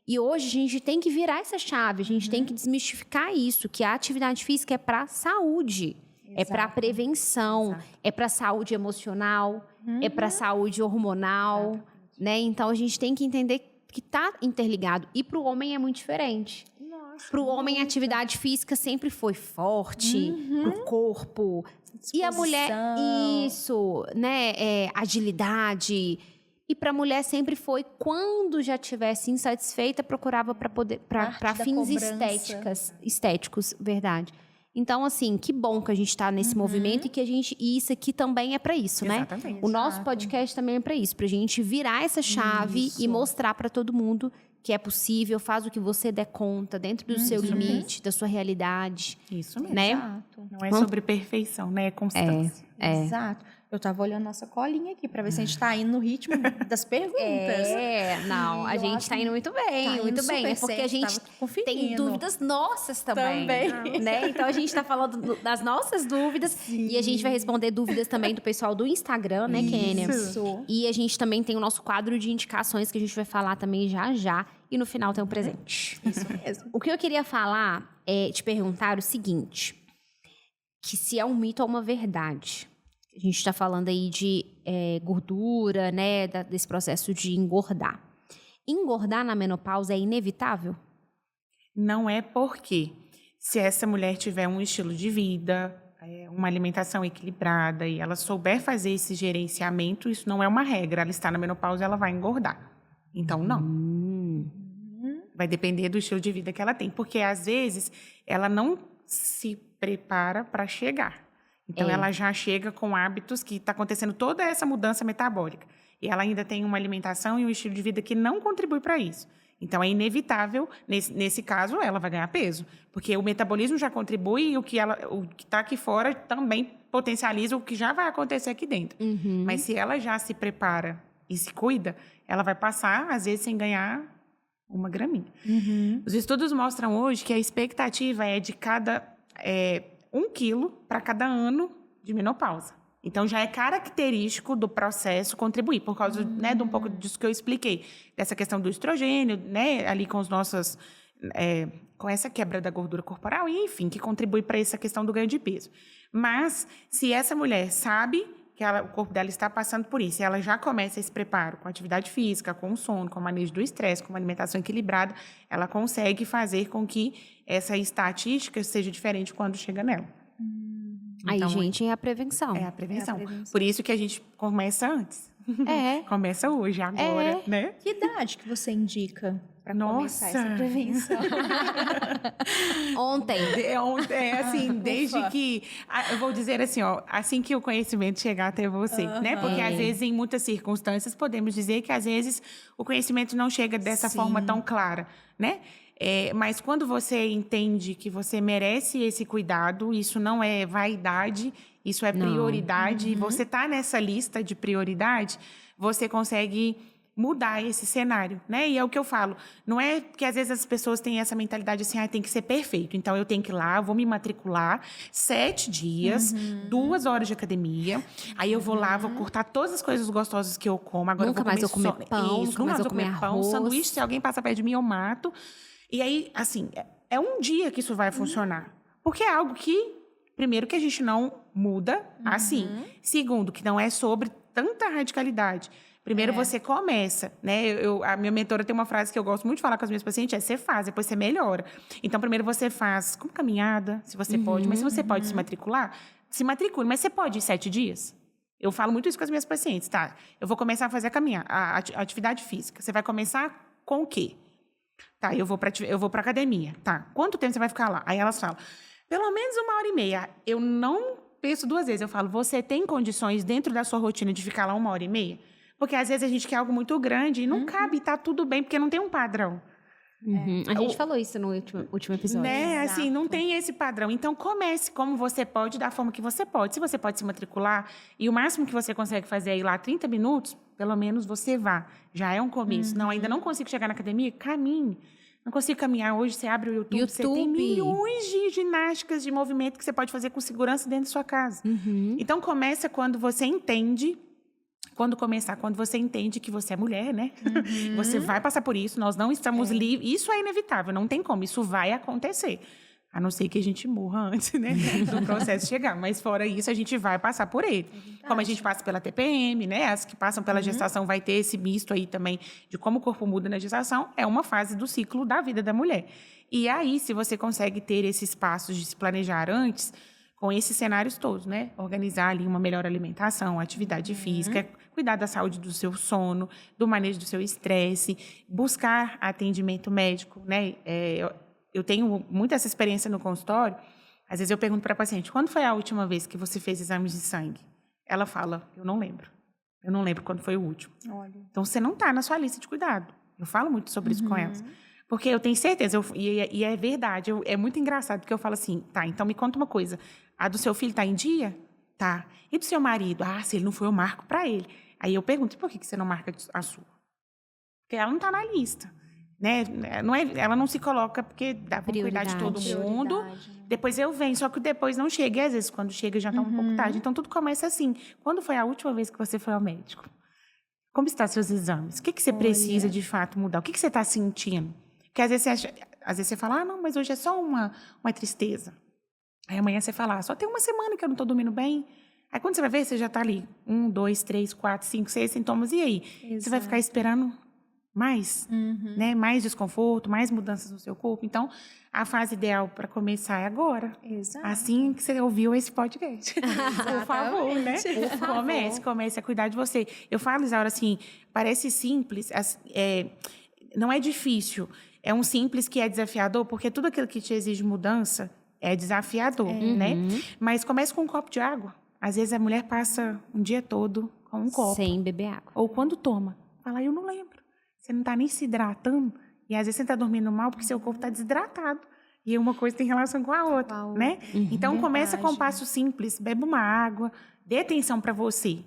A: E hoje a gente tem que virar essa chave, a gente tem que desmistificar isso, que a atividade física é para saúde, é para prevenção, é para saúde emocional, é para saúde hormonal, né? Então a gente tem que entender que está interligado. E para o homem é muito diferente. Para o homem, a atividade física sempre foi forte, pro corpo. E a mulher, isso, né? Agilidade. E para a mulher sempre foi, quando já estivesse insatisfeita, procurava para fins estéticos, verdade. Então, assim, que bom que a gente tá nesse movimento e isso aqui também é para isso, né?
C: Exatamente.
A: O nosso podcast também é para isso, pra gente virar essa chave e mostrar para todo mundo que é possível, faz o que você der conta, dentro do seu limite, da sua realidade.
C: Isso mesmo.
A: Né?
B: Exato.
C: Não é sobre perfeição, né? É constância.
B: Exato. Eu tava olhando nossa colinha aqui pra ver se a gente tá indo no ritmo das perguntas.
A: Não, a
B: E eu
A: gente
B: acho
A: tá indo muito bem,
B: tá indo
A: muito bem. É
B: super
A: porque a
B: certo,
A: gente
B: tava conferindo.
A: tem dúvidas nossas também.
B: Também.
A: Né? Então a gente tá falando das nossas dúvidas e a gente vai responder dúvidas também do pessoal do Instagram, né, Kênia?
B: Isso.
A: E a gente também tem o nosso quadro de indicações que a gente vai falar também já já. E no final tem um presente.
B: Isso mesmo.
A: O que eu queria falar é te perguntar o seguinte: que se é um mito ou uma verdade. A gente está falando aí de gordura, né? Desse processo de engordar. Engordar na menopausa é inevitável?
C: Não é porque se essa mulher tiver um estilo de vida, uma alimentação equilibrada e ela souber fazer esse gerenciamento, isso não é uma regra. Ela está na menopausa, ela vai engordar. Então, não. Vai depender do estilo de vida que ela tem. Porque, às vezes, ela não se prepara para chegar. Então, ela já chega com hábitos que está acontecendo toda essa mudança metabólica. E ela ainda tem uma alimentação e um estilo de vida que não contribui para isso. Então, é inevitável, nesse caso, ela vai ganhar peso. Porque o metabolismo já contribui e o que está aqui fora também potencializa o que já vai acontecer aqui dentro. Mas se ela já se prepara e se cuida, ela vai passar, às vezes, sem ganhar uma graminha. Os estudos mostram hoje que a expectativa é de 1 quilo para cada ano de menopausa. Então, já é característico do processo contribuir, por causa de um pouco disso que eu expliquei, dessa questão do estrogênio, né, ali com com essa quebra da gordura corporal, e, enfim, que contribui para essa questão do ganho de peso. Mas, se essa mulher sabe que o corpo dela está passando por isso, e ela já começa esse preparo com atividade física, com o sono, com o manejo do estresse, com uma alimentação equilibrada, ela consegue fazer com que essa estatística seja diferente quando chega nela.
A: Aí, gente, é a prevenção.
C: É a prevenção. Por isso que a gente começa antes.
A: É.
C: Começa hoje, agora, né?
B: Que idade que você indica para começar essa
C: Nossa.
B: prevenção?
A: Ontem.
C: Assim, desde que... Eu vou dizer assim, ó, assim que o conhecimento chegar até você, né? Porque, às vezes, em muitas circunstâncias, podemos dizer que, às vezes, o conhecimento não chega dessa forma tão clara, né? Mas quando você entende que você merece esse cuidado, isso não é vaidade, isso é prioridade, e você está nessa lista de prioridade, você consegue mudar esse cenário, né? E é o que eu falo, não é que às vezes as pessoas têm essa mentalidade assim, tem que ser perfeito, então eu tenho que ir lá, vou me matricular 7 dias, 2 horas de academia, aí eu vou lá, vou cortar todas as coisas gostosas que eu como, agora
A: Nunca mais eu comer pão,
C: nunca mais eu comer pão,
A: arroz.
C: sanduíche, se alguém passa perto de mim, eu mato. E aí, assim, é um dia que isso vai funcionar. Porque é algo que, primeiro, que a gente não muda assim. Segundo, que não é sobre tanta radicalidade. Primeiro, você começa, né? A minha mentora tem uma frase que eu gosto muito de falar com as minhas pacientes, você faz, depois você melhora. Então, primeiro você faz como caminhada, se você pode. Mas se você pode se matricular, se matricule. Mas você pode ir 7 dias? Eu falo muito isso com as minhas pacientes, tá? Eu vou começar a fazer a atividade física. Você vai começar com o quê? Tá, eu vou pra academia. Tá, quanto tempo você vai ficar lá? Aí elas falam, pelo menos 1h30. Eu não penso 2 vezes. Eu falo, você tem condições dentro da sua rotina de ficar lá 1h30? Porque às vezes a gente quer algo muito grande e não cabe, tá tudo bem, porque não tem um padrão.
A: A gente falou isso no último episódio.
C: Né? Assim, não tem esse padrão. Então, comece como você pode, da forma que você pode. Se você pode se matricular e o máximo que você consegue fazer é ir lá 30 minutos, pelo menos você vá. Já é um começo. Não, ainda não consigo chegar na academia? Caminhe. Não consigo caminhar hoje, você abre o YouTube, você tem milhões de ginásticas de movimento que você pode fazer com segurança dentro da sua casa. Então, começa quando você entende... Quando você entende que você é mulher, né? Você vai passar por isso, nós não estamos livres. Isso é inevitável, não tem como, isso vai acontecer. A não ser que a gente morra antes, né? Do processo chegar. Mas fora isso, a gente vai passar por ele. Como a gente passa pela TPM, né? As que passam pela gestação vai ter esse misto aí também de como o corpo muda na gestação. É uma fase do ciclo da vida da mulher. E aí, se você consegue ter esses passos de se planejar antes... com esses cenários todos, né? Organizar ali uma melhor alimentação, atividade física, cuidar da saúde do seu sono, do manejo do seu estresse, buscar atendimento médico, né? Eu tenho muito essa experiência no consultório. Às vezes eu pergunto para a paciente, quando foi a última vez que você fez exames de sangue? Ela fala, eu não lembro. Eu não lembro quando foi o último.
B: Olha.
C: Então, você não está na sua lista de cuidado. Eu falo muito sobre isso com elas. Porque eu tenho certeza, e é verdade, é muito engraçado, porque eu falo assim, tá, então me conta uma coisa. A do seu filho está em dia? Tá. E do seu marido? Ah, se ele não foi, eu marco para ele. Aí eu pergunto, e por que você não marca a sua? Porque ela não está na lista. Né? Ela não se coloca porque dá para cuidar de todo mundo. Depois eu venho, só que depois não chega. E às vezes, quando chega, já está um pouco tarde. Então, tudo começa assim. Quando foi a última vez que você foi ao médico? Como estão seus exames? O que você precisa, de fato, mudar? O que você está sentindo? Porque às vezes você fala, não, mas hoje é só uma tristeza. Aí amanhã você fala, só tem uma semana que eu não estou dormindo bem. Aí quando você vai ver, você já está ali. 1, 2, 3, 4, 5, 6 sintomas. E aí? Exato. Você vai ficar esperando mais, né? Mais desconforto, mais mudanças no seu corpo. Então, a fase ideal para começar é agora.
B: Exato.
C: Assim que você ouviu esse podcast. Por favor, né? Por favor. Comece a cuidar de você. Eu falo, Isaura, assim, parece simples, não é difícil. É um simples que é desafiador, porque tudo aquilo que te exige mudança é desafiador, né? Mas comece com um copo de água. Às vezes a mulher passa um dia todo com um copo.
A: Sem beber água.
C: Ou quando toma. Fala, eu não lembro. Você não está nem se hidratando. E às vezes você está dormindo mal porque seu corpo está desidratado. E uma coisa tem relação com a outra, né? Então, começa com um passo simples. Beba uma água. Dê atenção para você.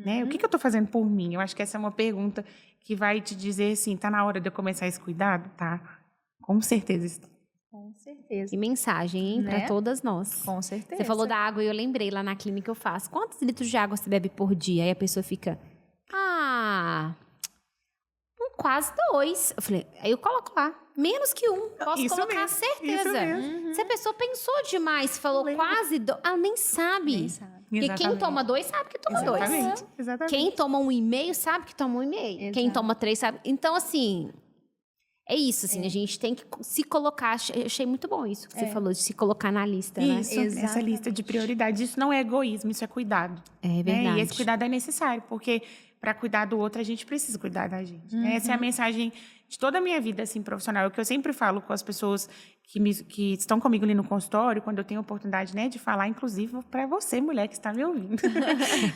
C: Né? O que eu estou fazendo por mim? Eu acho que essa é uma pergunta que vai te dizer assim, está na hora de eu começar esse cuidado? Tá. Com certeza está.
B: Com certeza.
A: E mensagem, hein?
B: Né?
A: Para todas nós.
B: Com certeza.
A: Você falou da água e eu lembrei lá na clínica eu faço. Quantos litros de água você bebe por dia? Aí a pessoa fica, quase 2. Eu falei, aí eu coloco lá, menos que 1. Posso
C: Isso
A: colocar
C: mesmo,
A: certeza.
C: isso mesmo.
A: Se a pessoa pensou demais, falou quase 2, ela nem sabe.
B: Nem sabe.
A: Porque quem
C: Exatamente.
A: toma 2 sabe que toma 2.
C: Exatamente.
A: Quem toma 1,5 sabe que toma 1,5.
B: Exato.
A: Quem toma 3 sabe. Então, assim, é isso, assim, a gente tem que se colocar. Achei muito bom isso que você falou, de se colocar na lista, né?
C: Isso, essa lista de prioridades. Isso não é egoísmo, isso é cuidado.
A: É verdade.
C: Né? E esse cuidado é necessário, porque para cuidar do outro, a gente precisa cuidar da gente. Né? Essa é a mensagem de toda a minha vida assim, profissional. O que eu sempre falo com as pessoas que estão comigo ali no consultório, quando eu tenho a oportunidade, né, de falar, inclusive para você, mulher que está me ouvindo.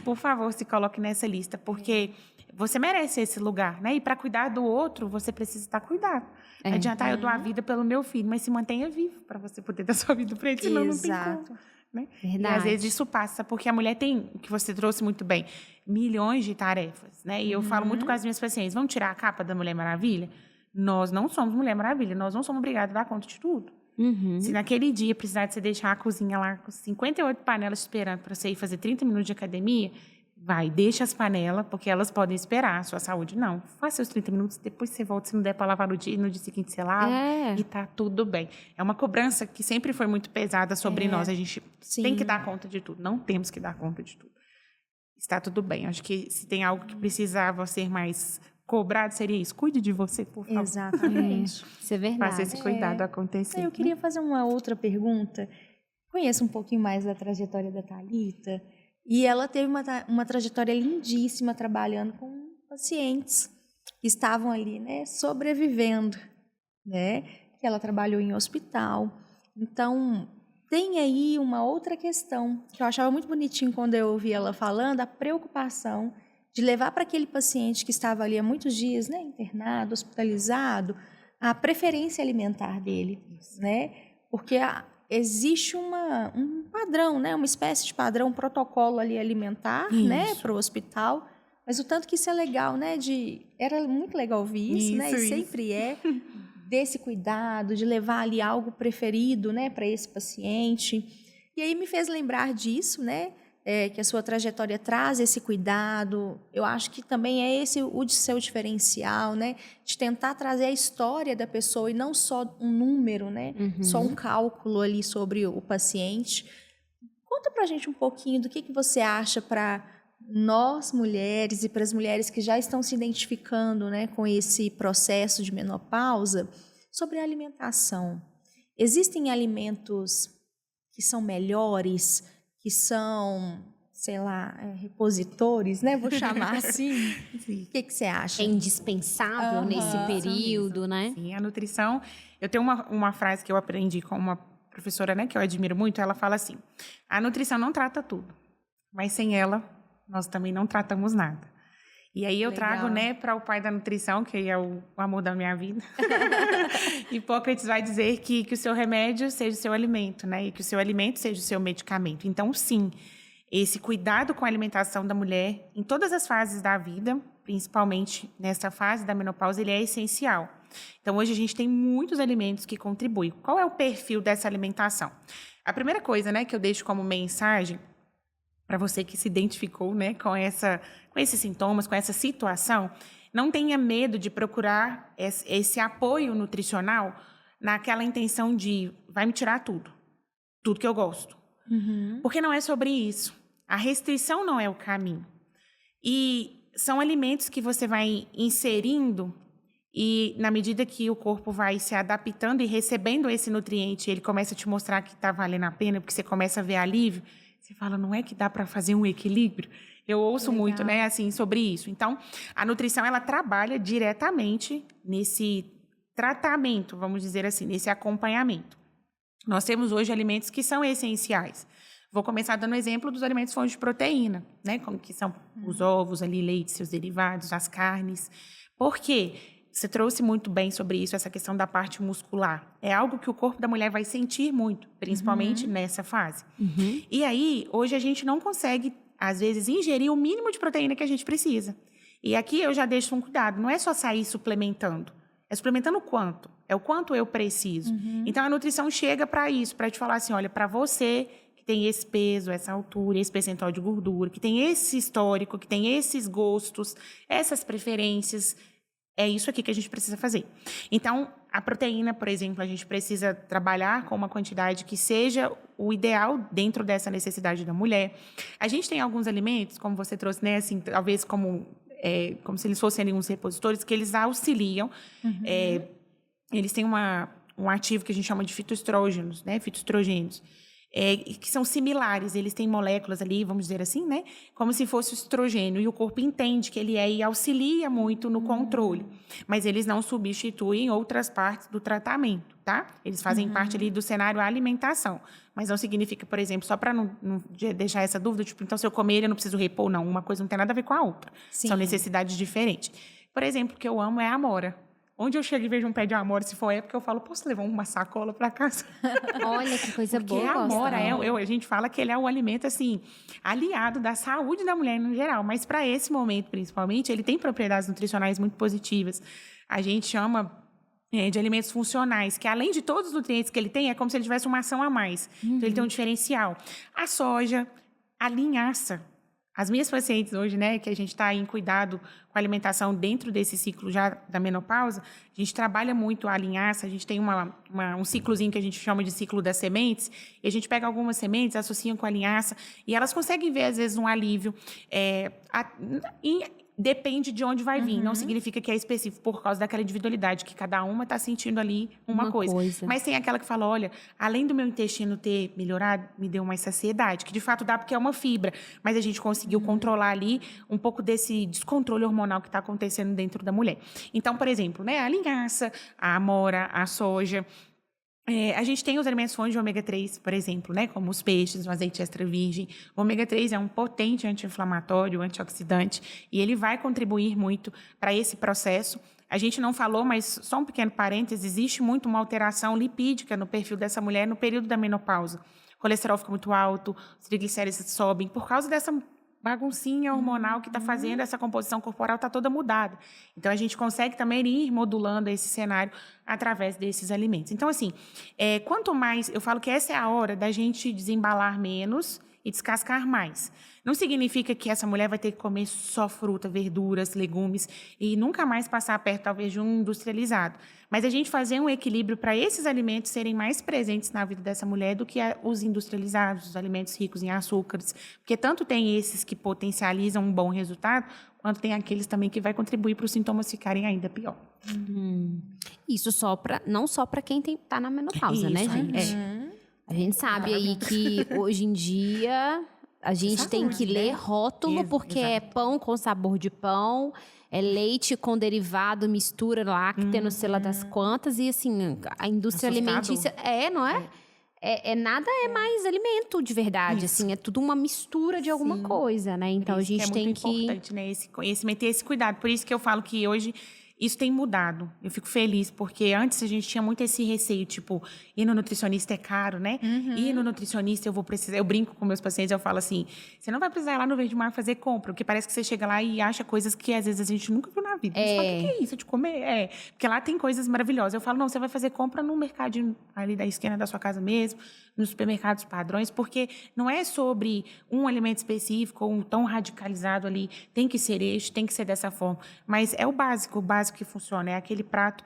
C: Por favor, se coloque nessa lista, porque você merece esse lugar. Né? E para cuidar do outro, você precisa estar cuidado. Não adianta, eu dou a vida pelo meu filho, mas se mantenha vivo para você poder dar sua vida para ele, senão não tem como. Né? E às vezes isso passa, porque a mulher tem, que você trouxe muito bem, milhões de tarefas, né? E eu falo muito com as minhas pacientes, vamos tirar a capa da Mulher Maravilha? Nós não somos Mulher Maravilha, nós não somos obrigados a dar conta de tudo. Se naquele dia precisar de você deixar a cozinha lá com 58 panelas esperando para você ir fazer 30 minutos de academia, vai, deixa as panelas, porque elas podem esperar, a sua saúde não. Faça seus 30 minutos, depois você volta, se não der para lavar no dia seguinte você lava, e tá tudo bem. É uma cobrança que sempre foi muito pesada sobre nós, a gente tem que dar conta de tudo, não temos que dar conta de tudo. Está tudo bem, acho que se tem algo que precisava ser mais cobrado, seria isso, cuide de você, por favor.
B: Exatamente.
A: Isso é verdade.
C: Faça esse cuidado acontecer.
B: Eu queria fazer uma outra pergunta. Conheço um pouquinho mais da trajetória da Thalita. E ela teve uma trajetória lindíssima trabalhando com pacientes que estavam ali, né, sobrevivendo, né? Que ela trabalhou em hospital. Então, tem aí uma outra questão que eu achava muito bonitinho quando eu ouvi ela falando, a preocupação de levar para aquele paciente que estava ali há muitos dias, né, internado, hospitalizado, a preferência alimentar dele, né? Porque existe um padrão, né? Uma espécie de padrão, um protocolo ali alimentar, né? Para o hospital. Mas o tanto que isso é legal, né? Era muito legal ouvir isso, né? E sempre é desse cuidado, de levar ali algo preferido, né? Para esse paciente. E aí me fez lembrar disso, né? Que a sua trajetória traz esse cuidado. Eu acho que também é esse o seu diferencial, né? De tentar trazer a história da pessoa e não só um número, né? Só um cálculo ali sobre o paciente. Conta pra gente um pouquinho do que você acha para nós mulheres e para as mulheres que já estão se identificando, né, com esse processo de menopausa, sobre a alimentação. Existem alimentos que são melhores, que são, sei lá, repositores, né? Vou chamar assim. O que você acha?
A: É indispensável nesse período, né?
C: Sim, a nutrição... Eu tenho uma frase que eu aprendi com uma professora, né, que eu admiro muito, ela fala assim, a nutrição não trata tudo, mas sem ela, nós também não tratamos nada. E aí eu trago, né, para o pai da nutrição, que é o amor da minha vida. Hipócrates vai dizer que o seu remédio seja o seu alimento, né, e que o seu alimento seja o seu medicamento. Então, sim, esse cuidado com a alimentação da mulher, em todas as fases da vida, principalmente nessa fase da menopausa, ele é essencial. Então, hoje a gente tem muitos alimentos que contribuem. Qual é o perfil dessa alimentação? A primeira coisa, né, que eu deixo como mensagem para você que se identificou, né, com esses sintomas, com essa situação, não tenha medo de procurar esse apoio nutricional naquela intenção de vai me tirar tudo que eu gosto. Porque não é sobre isso. A restrição não é o caminho. E são alimentos que você vai inserindo e, na medida que o corpo vai se adaptando e recebendo esse nutriente, ele começa a te mostrar que está valendo a pena, porque você começa a ver alívio, você fala, não é que dá para fazer um equilíbrio? Eu ouço muito, né, assim, sobre isso. Então, a nutrição, ela trabalha diretamente nesse tratamento, vamos dizer assim, nesse acompanhamento. Nós temos hoje alimentos que são essenciais. Vou começar dando exemplo dos alimentos fontes de proteína, né, como que são os ovos, ali, leite, seus derivados, as carnes. Por quê? Você trouxe muito bem sobre isso, essa questão da parte muscular. É algo que o corpo da mulher vai sentir muito, principalmente nessa fase. E aí, hoje a gente não consegue, às vezes, ingerir o mínimo de proteína que a gente precisa. E aqui eu já deixo um cuidado, não é só sair suplementando. É suplementando o quanto? É o quanto eu preciso. Então, a nutrição chega para isso, para te falar assim, olha, para você que tem esse peso, essa altura, esse percentual de gordura, que tem esse histórico, que tem esses gostos, essas preferências, é isso aqui que a gente precisa fazer. Então, a proteína, por exemplo, a gente precisa trabalhar com uma quantidade que seja o ideal dentro dessa necessidade da mulher. A gente tem alguns alimentos, como você trouxe, né, assim, talvez como se eles fossem ali uns repositores, que eles auxiliam. Eles têm um ativo que a gente chama de fitoestrógenos, né, fitoestrogênios. Que são similares, eles têm moléculas ali, vamos dizer assim, né? Como se fosse o estrogênio, e o corpo entende que ele e auxilia muito no controle. Mas eles não substituem outras partes do tratamento, tá? Eles fazem parte ali do cenário alimentação. Mas não significa, por exemplo, só para não deixar essa dúvida, tipo, então se eu comer ele eu não preciso repor, não. Uma coisa não tem nada a ver com a outra. Sim. São necessidades diferentes. Por exemplo, o que eu amo é a amora. Onde eu chego e vejo um pé de amora, se for época, eu falo, posso levar uma sacola para casa?
A: Olha, que coisa
C: Porque
A: boa.
C: Porque a amora, a gente fala que ele é o alimento, assim, aliado da saúde da mulher no geral. Mas para esse momento, principalmente, ele tem propriedades nutricionais muito positivas. A gente chama de alimentos funcionais, que além de todos os nutrientes que ele tem, é como se ele tivesse uma ação a mais. Então, ele tem um diferencial. A soja, a linhaça. As minhas pacientes hoje, né, que a gente está em cuidado com a alimentação dentro desse ciclo já da menopausa, a gente trabalha muito a linhaça, a gente tem um ciclozinho que a gente chama de ciclo das sementes, e a gente pega algumas sementes, associa com a linhaça, e elas conseguem ver, às vezes, um alívio. Depende de onde vai vir, não significa que é específico por causa daquela individualidade, que cada uma está sentindo ali uma coisa. Mas tem aquela que fala, olha, além do meu intestino ter melhorado, me deu mais saciedade, que de fato dá porque é uma fibra, mas a gente conseguiu controlar ali um pouco desse descontrole hormonal que está acontecendo dentro da mulher. Então, por exemplo, né, a linhaça, a amora, a soja. A gente tem os alimentos fontes de ômega 3, por exemplo, né, como os peixes, o azeite extra virgem. O ômega 3 é um potente anti-inflamatório, antioxidante, e ele vai contribuir muito para esse processo. A gente não falou, mas só um pequeno parêntese, existe muito uma alteração lipídica no perfil dessa mulher no período da menopausa. O colesterol fica muito alto, os triglicéridos sobem, por causa dessa baguncinha hormonal que está fazendo essa composição corporal está toda mudada. Então, a gente consegue também ir modulando esse cenário através desses alimentos. Então, assim, quanto mais... Eu falo que essa é a hora da gente desembalar menos e descascar mais. Não significa que essa mulher vai ter que comer só fruta, verduras, legumes e nunca mais passar perto, talvez, de um industrializado. Mas a gente fazer um equilíbrio para esses alimentos serem mais presentes na vida dessa mulher do que os industrializados, os alimentos ricos em açúcares. Porque tanto tem esses que potencializam um bom resultado, quanto tem aqueles também que vai contribuir para os sintomas ficarem ainda pior.
A: Isso não só para quem está na menopausa, né, gente? A gente sabe aí que hoje em dia a gente tem que ler rótulo, porque é pão com sabor de pão, é leite com derivado, mistura láctea, não sei lá das quantas, e assim, a indústria alimentícia... não é? nada é mais alimento de verdade,
C: Isso.
A: assim, é tudo uma mistura de alguma coisa, né? Então, a gente tem que...
C: É muito importante, né, esse conhecimento e esse cuidado. Por isso que eu falo que hoje isso tem mudado. Eu fico feliz, porque antes a gente tinha muito esse receio, tipo, ir no nutricionista é caro, né? Ir no nutricionista eu vou precisar... Eu brinco com meus pacientes, eu falo assim, você não vai precisar ir lá no Verde Mar fazer compra, porque parece que você chega lá e acha coisas que às vezes a gente nunca viu na vida. Você fala, o que é isso de comer? Porque lá tem coisas maravilhosas. Eu falo, não, você vai fazer compra no mercadinho ali da esquina da sua casa mesmo, nos supermercados padrões, porque não é sobre um alimento específico ou um tão radicalizado ali, tem que ser este, tem que ser dessa forma, mas é o básico que funciona, é aquele prato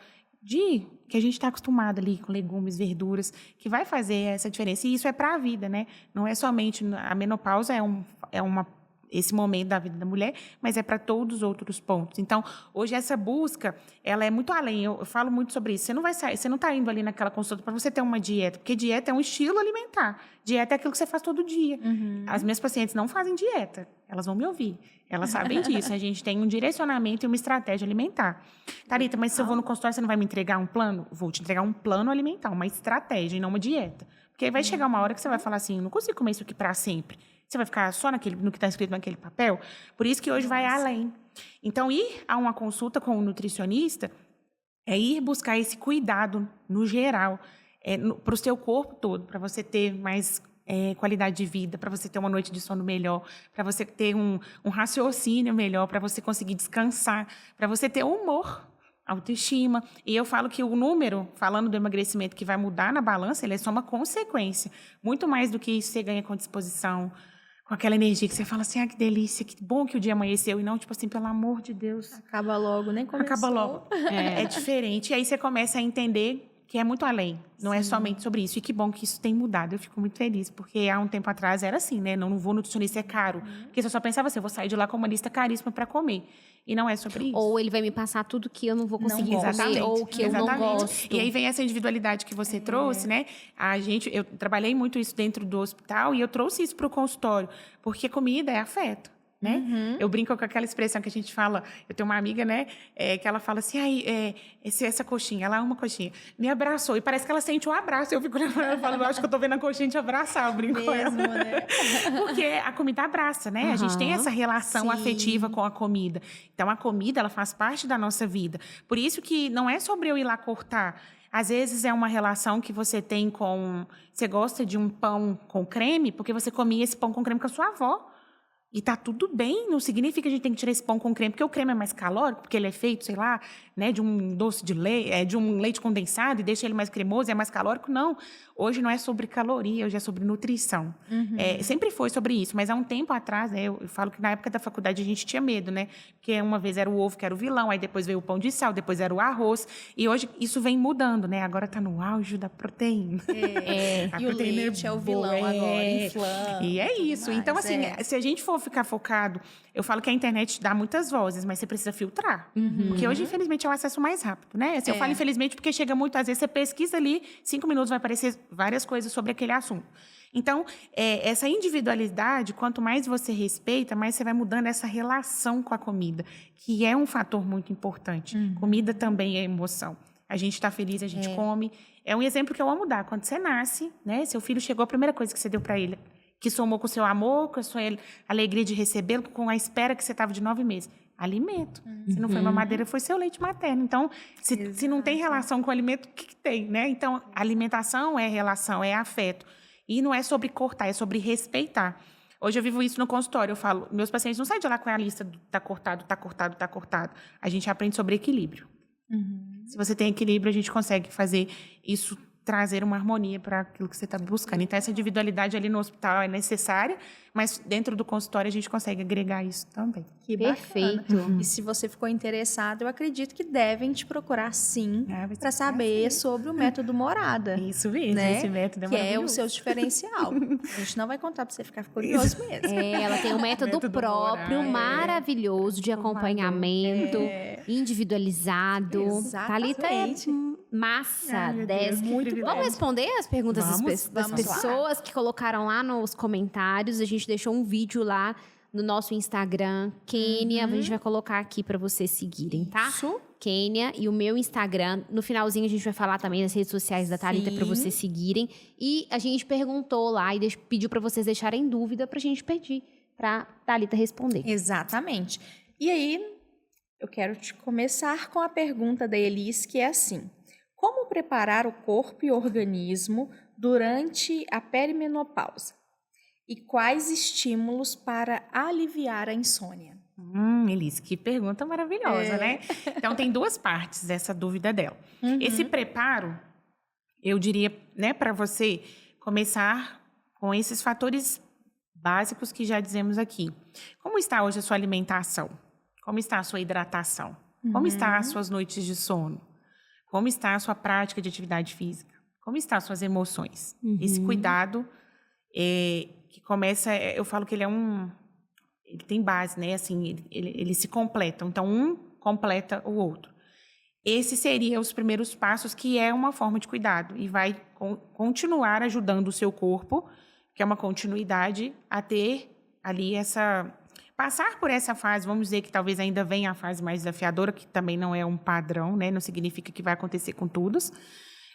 C: que a gente está acostumado ali com legumes, verduras, que vai fazer essa diferença, e isso é para a vida, né? Não é somente a menopausa, esse momento da vida da mulher, mas é para todos os outros pontos. Então, hoje essa busca, ela é muito além. Eu falo muito sobre isso. Você não vai sair, você não está indo ali naquela consulta para você ter uma dieta, porque dieta é um estilo alimentar. Dieta é aquilo que você faz todo dia. As minhas pacientes não fazem dieta, elas vão me ouvir. Elas sabem disso. A gente tem um direcionamento e uma estratégia alimentar. Thalita, mas se eu vou no consultório, você não vai me entregar um plano? Vou te entregar um plano alimentar, uma estratégia e não uma dieta. Porque aí vai chegar uma hora que você vai falar assim, não consigo comer isso aqui para sempre. Você vai ficar só no que está escrito naquele papel? Por isso que hoje vai além. Então, ir a uma consulta com um nutricionista é ir buscar esse cuidado no geral, para o seu corpo todo, para você ter mais qualidade de vida, para você ter uma noite de sono melhor, para você ter um raciocínio melhor, para você conseguir descansar, para você ter humor, autoestima. E eu falo que o número, falando do emagrecimento que vai mudar na balança, ele é só uma consequência. Muito mais do que isso você ganha com disposição, com aquela energia que você fala assim, que delícia, que bom que o dia amanheceu. E não, tipo assim, pelo amor de Deus.
B: Acaba logo, nem começou.
C: Acaba logo. É diferente. E aí você começa a entender que é muito além. Não é somente sobre isso. E que bom que isso tem mudado. Eu fico muito feliz. Porque há um tempo atrás era assim, né? Não vou no nutricionista, é caro. Porque você só pensava assim, eu vou sair de lá com uma lista caríssima para comer. E não é sobre isso.
A: Ou ele vai me passar tudo que eu não vou conseguir comer, ou que eu não gosto.
C: E aí vem essa individualidade que você trouxe, né? Eu trabalhei muito isso dentro do hospital e eu trouxe isso para o consultório. Porque comida é afeto. Né? Eu brinco com aquela expressão que a gente fala, eu tenho uma amiga, né, que ela fala assim, essa coxinha, ela ama coxinha, me abraçou, e parece que ela sente um abraço, eu fico olhando, eu falo, eu acho que eu tô vendo a coxinha te abraçar, eu brinco com ela. Né? Porque a comida abraça, né? A gente tem essa relação afetiva com a comida. Então, a comida, ela faz parte da nossa vida. Por isso que não é sobre eu ir lá cortar. Às vezes é uma relação que você tem com... Você gosta de um pão com creme, porque você comia esse pão com creme com a sua avó. E tá tudo bem, não significa que a gente tem que tirar esse pão com creme, porque o creme é mais calórico, porque ele é feito, sei lá, né, de um doce de leite, de um leite condensado e deixa ele mais cremoso e é mais calórico. Não, hoje não é sobre caloria, hoje é sobre nutrição. Sempre foi sobre isso, mas há um tempo atrás, né, eu falo que na época da faculdade a gente tinha medo, né, porque uma vez era o ovo que era o vilão, aí depois veio o pão de sal, depois era o arroz, e hoje isso vem mudando, né, agora tá no auge da proteína.
B: E o leite é o vilão agora, inflama.
C: E é isso, então assim, se a gente for ficar focado, eu falo que a internet dá muitas vozes, mas você precisa filtrar. Porque hoje, infelizmente, é o acesso mais rápido, né? Assim, eu falo infelizmente porque chega muito, às vezes você pesquisa ali, 5 minutos vai aparecer várias coisas sobre aquele assunto. Então, essa individualidade, quanto mais você respeita, mais você vai mudando essa relação com a comida, que é um fator muito importante. Comida também é emoção. A gente está feliz, a gente come. É um exemplo que eu amo dar. Quando você nasce, né? Seu filho chegou, a primeira coisa que você deu para ele, que somou com o seu amor, com a sua alegria de recebê-lo, com a espera que você estava de 9 meses. Alimento. Se não foi mamadeira, foi seu leite materno. Então, se não tem relação com o alimento, o que tem, né? Então, alimentação é relação, é afeto. E não é sobre cortar, é sobre respeitar. Hoje eu vivo isso no consultório. Eu falo, meus pacientes não saem de lá com a lista do tá cortado, tá cortado, tá cortado. A gente aprende sobre equilíbrio. Se você tem equilíbrio, a gente consegue fazer isso, trazer uma harmonia para aquilo que você está buscando. Então, essa individualidade ali no hospital é necessária, mas dentro do consultório a gente consegue agregar isso também.
B: Que
A: Perfeito.
B: E se você ficou interessado, eu acredito que devem te procurar sim, para saber sobre o método Morada.
C: Isso mesmo, né? Esse método é maravilhoso.
B: Que é o seu diferencial. A gente não vai contar para você ficar curioso mesmo.
A: Ela tem um método próprio, maravilhoso, de acompanhamento, individualizado.
B: Exatamente.
A: Thalita é massa.
B: Muito
A: Vamos responder as perguntas das
B: Vamos
A: pessoas que colocaram lá nos comentários. A gente deixou um vídeo lá no nosso Instagram, Kênia. A gente vai colocar aqui para vocês seguirem, tá?
B: Isso.
A: Kênia. E o meu Instagram. No finalzinho a gente vai falar também nas redes sociais da Thalita para vocês seguirem. E a gente perguntou lá e pediu para vocês deixarem dúvida pra gente pedir pra Thalita responder.
B: Exatamente. E aí, eu quero te começar com a pergunta da Elis, que é assim: como preparar o corpo e o organismo durante a perimenopausa? E quais estímulos para aliviar a insônia?
C: Elis, que pergunta maravilhosa, né? Então, tem duas partes dessa dúvida dela. Esse preparo, eu diria, né, para você começar com esses fatores básicos que já dizemos aqui. Como está hoje a sua alimentação? Como está a sua hidratação? Como estão as suas noites de sono? Como está a sua prática de atividade física? Como estão as suas emoções? Esse cuidado que começa, eu falo que ele tem base, né? Assim, ele se completam. Então, um completa o outro. Esses seriam os primeiros passos, que é uma forma de cuidado e vai continuar ajudando o seu corpo, que é uma continuidade, a ter ali passar por essa fase, vamos dizer que talvez ainda venha a fase mais desafiadora, que também não é um padrão, né? Não significa que vai acontecer com todos,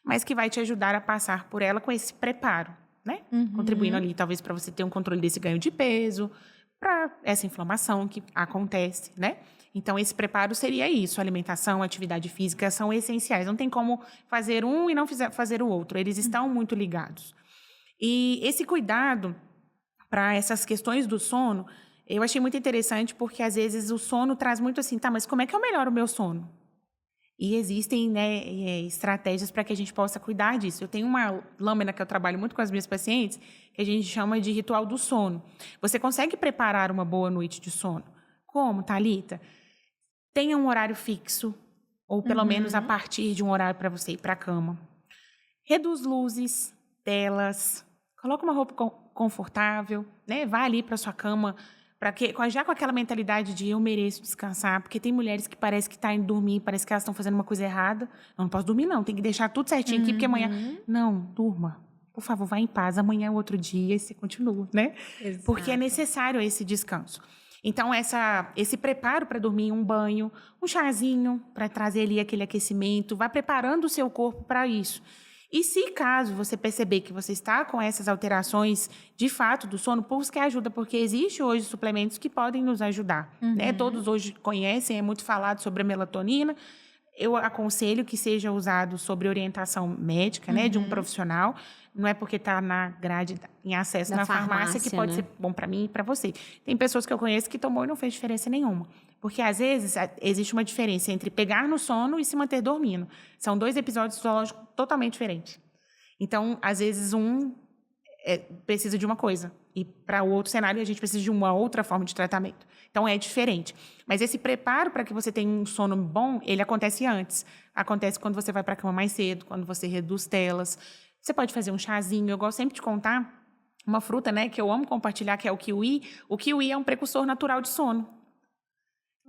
C: mas que vai te ajudar a passar por ela com esse preparo, né? Contribuindo ali, talvez, para você ter um controle desse ganho de peso, para essa inflamação que acontece, né? Então, esse preparo seria isso. Alimentação, atividade física são essenciais. Não tem como fazer um e não fazer o outro. Eles estão muito ligados. E esse cuidado para essas questões do sono, eu achei muito interessante, porque às vezes o sono traz muito assim, tá, mas como é que eu melhoro o meu sono? E existem, né, estratégias para que a gente possa cuidar disso. Eu tenho uma lâmina que eu trabalho muito com as minhas pacientes, que a gente chama de ritual do sono. Você consegue preparar uma boa noite de sono? Como, Thalita? Tenha um horário fixo, ou pelo menos a partir de um horário para você ir para a cama. Reduz luzes, telas, coloca uma roupa confortável, né? Vá ali para sua cama, já com aquela mentalidade de eu mereço descansar, porque tem mulheres que parece que estão indo dormir, parece que elas estão fazendo uma coisa errada. Eu não posso dormir, não, tem que deixar tudo certinho aqui, porque amanhã... Não, durma. Por favor, vá em paz, amanhã é outro dia e você continua, né?
B: Exato.
C: Porque é necessário esse descanso. Então, esse preparo para dormir, um banho, um chazinho, para trazer ali aquele aquecimento, vá preparando o seu corpo para isso. E se caso você perceber que você está com essas alterações, de fato, do sono, busque ajuda, porque existe hoje suplementos que podem nos ajudar, né? Todos hoje conhecem, é muito falado sobre a melatonina. Eu aconselho que seja usado sobre orientação médica, né, de um profissional. Não é porque está na grade, em acesso na farmácia, que pode ser bom para mim e para você. Tem pessoas que eu conheço que tomou e não fez diferença nenhuma. Porque, às vezes, existe uma diferença entre pegar no sono e se manter dormindo. São dois episódios fisiológicos totalmente diferentes. Então, às vezes, precisa de uma coisa. E, para o outro cenário, a gente precisa de uma outra forma de tratamento. Então, é diferente. Mas esse preparo para que você tenha um sono bom, ele acontece antes. Acontece quando você vai para a cama mais cedo, quando você reduz telas. Você pode fazer um chazinho. Eu gosto sempre de contar uma fruta, né, que eu amo compartilhar, que é o kiwi. O kiwi é um precursor natural de sono.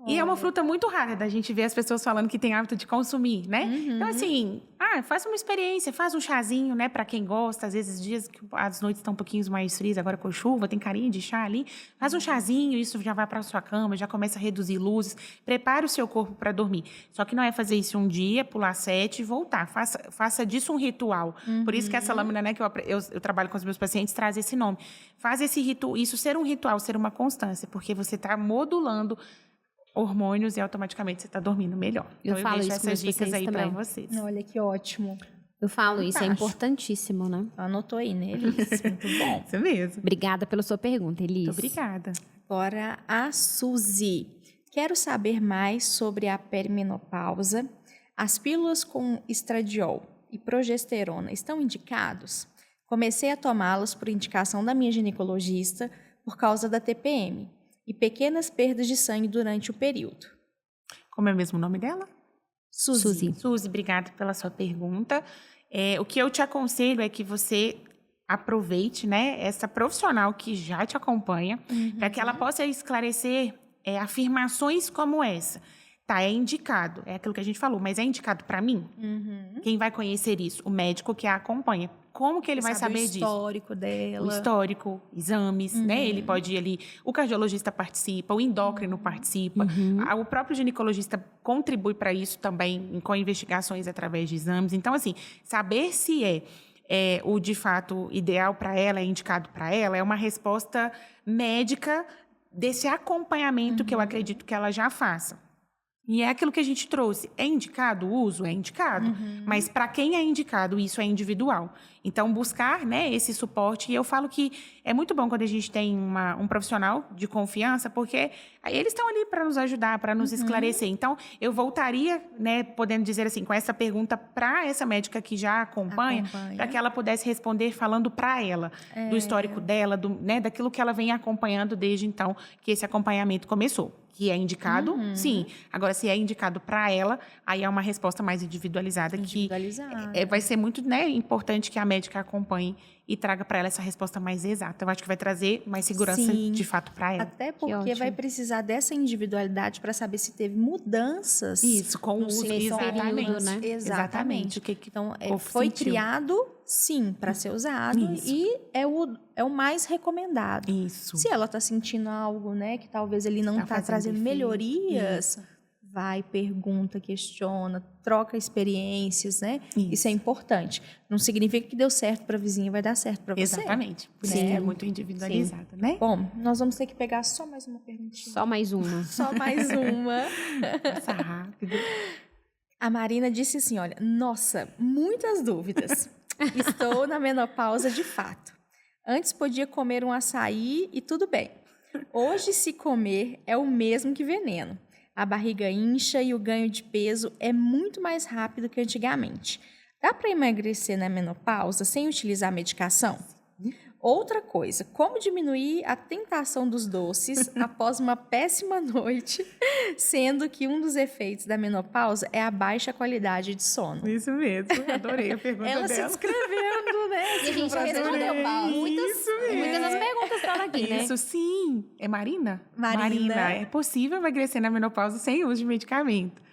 C: E é uma fruta muito rara da gente ver as pessoas falando que tem hábito de consumir, né? Então, assim, faça uma experiência, faz um chazinho, né? Para quem gosta, às vezes dias que as noites estão um pouquinho mais frias, agora com chuva, tem carinho de chá ali. Faz um chazinho, isso já vai para a sua cama, já começa a reduzir luzes. Prepare o seu corpo para dormir. Só que não é fazer isso um dia, pular 7 e voltar. Faça disso um ritual. Por isso que essa lâmina, né, que eu trabalho com os meus pacientes, traz esse nome. Faz esse ritual, isso ser um ritual, ser uma constância, porque você está modulando hormônios e automaticamente você está dormindo melhor. Então, eu deixo essas dicas aí para vocês.
B: Olha que ótimo.
A: Eu falo isso, é importantíssimo, né?
B: Anotou aí, né, Elis? Muito bom.
C: Isso mesmo.
A: Obrigada pela sua pergunta, Elis.
C: Muito obrigada.
B: Agora, a Suzy. Quero saber mais sobre a perimenopausa. As pílulas com estradiol e progesterona estão indicados? Comecei a tomá-las por indicação da minha ginecologista por causa da TPM e pequenas perdas de sangue durante o período.
C: Como é mesmo o nome dela?
A: Suzy.
C: Suzy, obrigada pela sua pergunta. O que eu te aconselho é que você aproveite, né, essa profissional que já te acompanha, para que ela possa esclarecer afirmações como essa. Tá, é indicado, é aquilo que a gente falou, mas é indicado para mim? Quem vai conhecer isso? O médico que a acompanha. Como que ele vai saber disso?
B: O histórico dela.
C: O histórico, exames, né? Ele pode ir ali, o cardiologista participa, o endócrino participa, o próprio ginecologista contribui para isso também, com investigações através de exames. Então, assim, saber se é o de fato ideal para ela, é indicado para ela, é uma resposta médica desse acompanhamento que eu acredito que ela já faça. E é aquilo que a gente trouxe. É indicado o uso? É indicado. Mas para quem é indicado, isso é individual. Então, buscar, né, esse suporte. E eu falo que é muito bom quando a gente tem um profissional de confiança, porque aí eles estão ali para nos ajudar, para nos esclarecer. Então, eu voltaria, né, podendo dizer assim, com essa pergunta para essa médica que já acompanha. Para que ela pudesse responder falando para ela, do histórico dela, né, daquilo que ela vem acompanhando desde então que esse acompanhamento começou. Que é indicado, sim. Agora, se é indicado para ela, aí é uma resposta mais individualizada. Que vai ser muito, né, importante que a médica acompanhe e traga para ela essa resposta mais exata. Eu acho que vai trazer mais segurança, de fato, para ela.
B: Até porque vai precisar dessa individualidade para saber se teve mudanças.
C: Isso, com o uso. Exatamente.
A: Né?
B: Exatamente.
C: O que
B: então, foi criado, sim, para ser usado. E é o mais recomendado.
C: Isso.
B: Se ela está sentindo algo, né, que talvez ele não está trazendo melhorias, vai, pergunta, questiona, troca experiências, né? Isso é importante. Não significa que deu certo para a vizinha, vai dar certo para você.
C: Exatamente. Por isso é muito individualizada, né?
B: Bom, nós vamos ter que pegar só mais uma perguntinha.
A: Só mais uma.
B: Só mais uma.
C: Passa rápido.
B: A Marina disse assim, olha, nossa, muitas dúvidas. Estou na menopausa de fato. Antes podia comer um açaí e tudo bem. Hoje, se comer, é o mesmo que veneno. A barriga incha e o ganho de peso é muito mais rápido que antigamente. Dá para emagrecer na menopausa sem utilizar medicação? Outra coisa, como diminuir a tentação dos doces após uma péssima noite, sendo que um dos efeitos da menopausa é a baixa qualidade de sono?
C: Isso mesmo, adorei a pergunta
B: Ela
C: dela.
B: se descrevendo, né?
A: E a gente já respondeu muitas das perguntas dela aqui, né?
C: Isso, sim. É Marina?
B: Marina.
C: É possível emagrecer na menopausa sem uso de medicamento.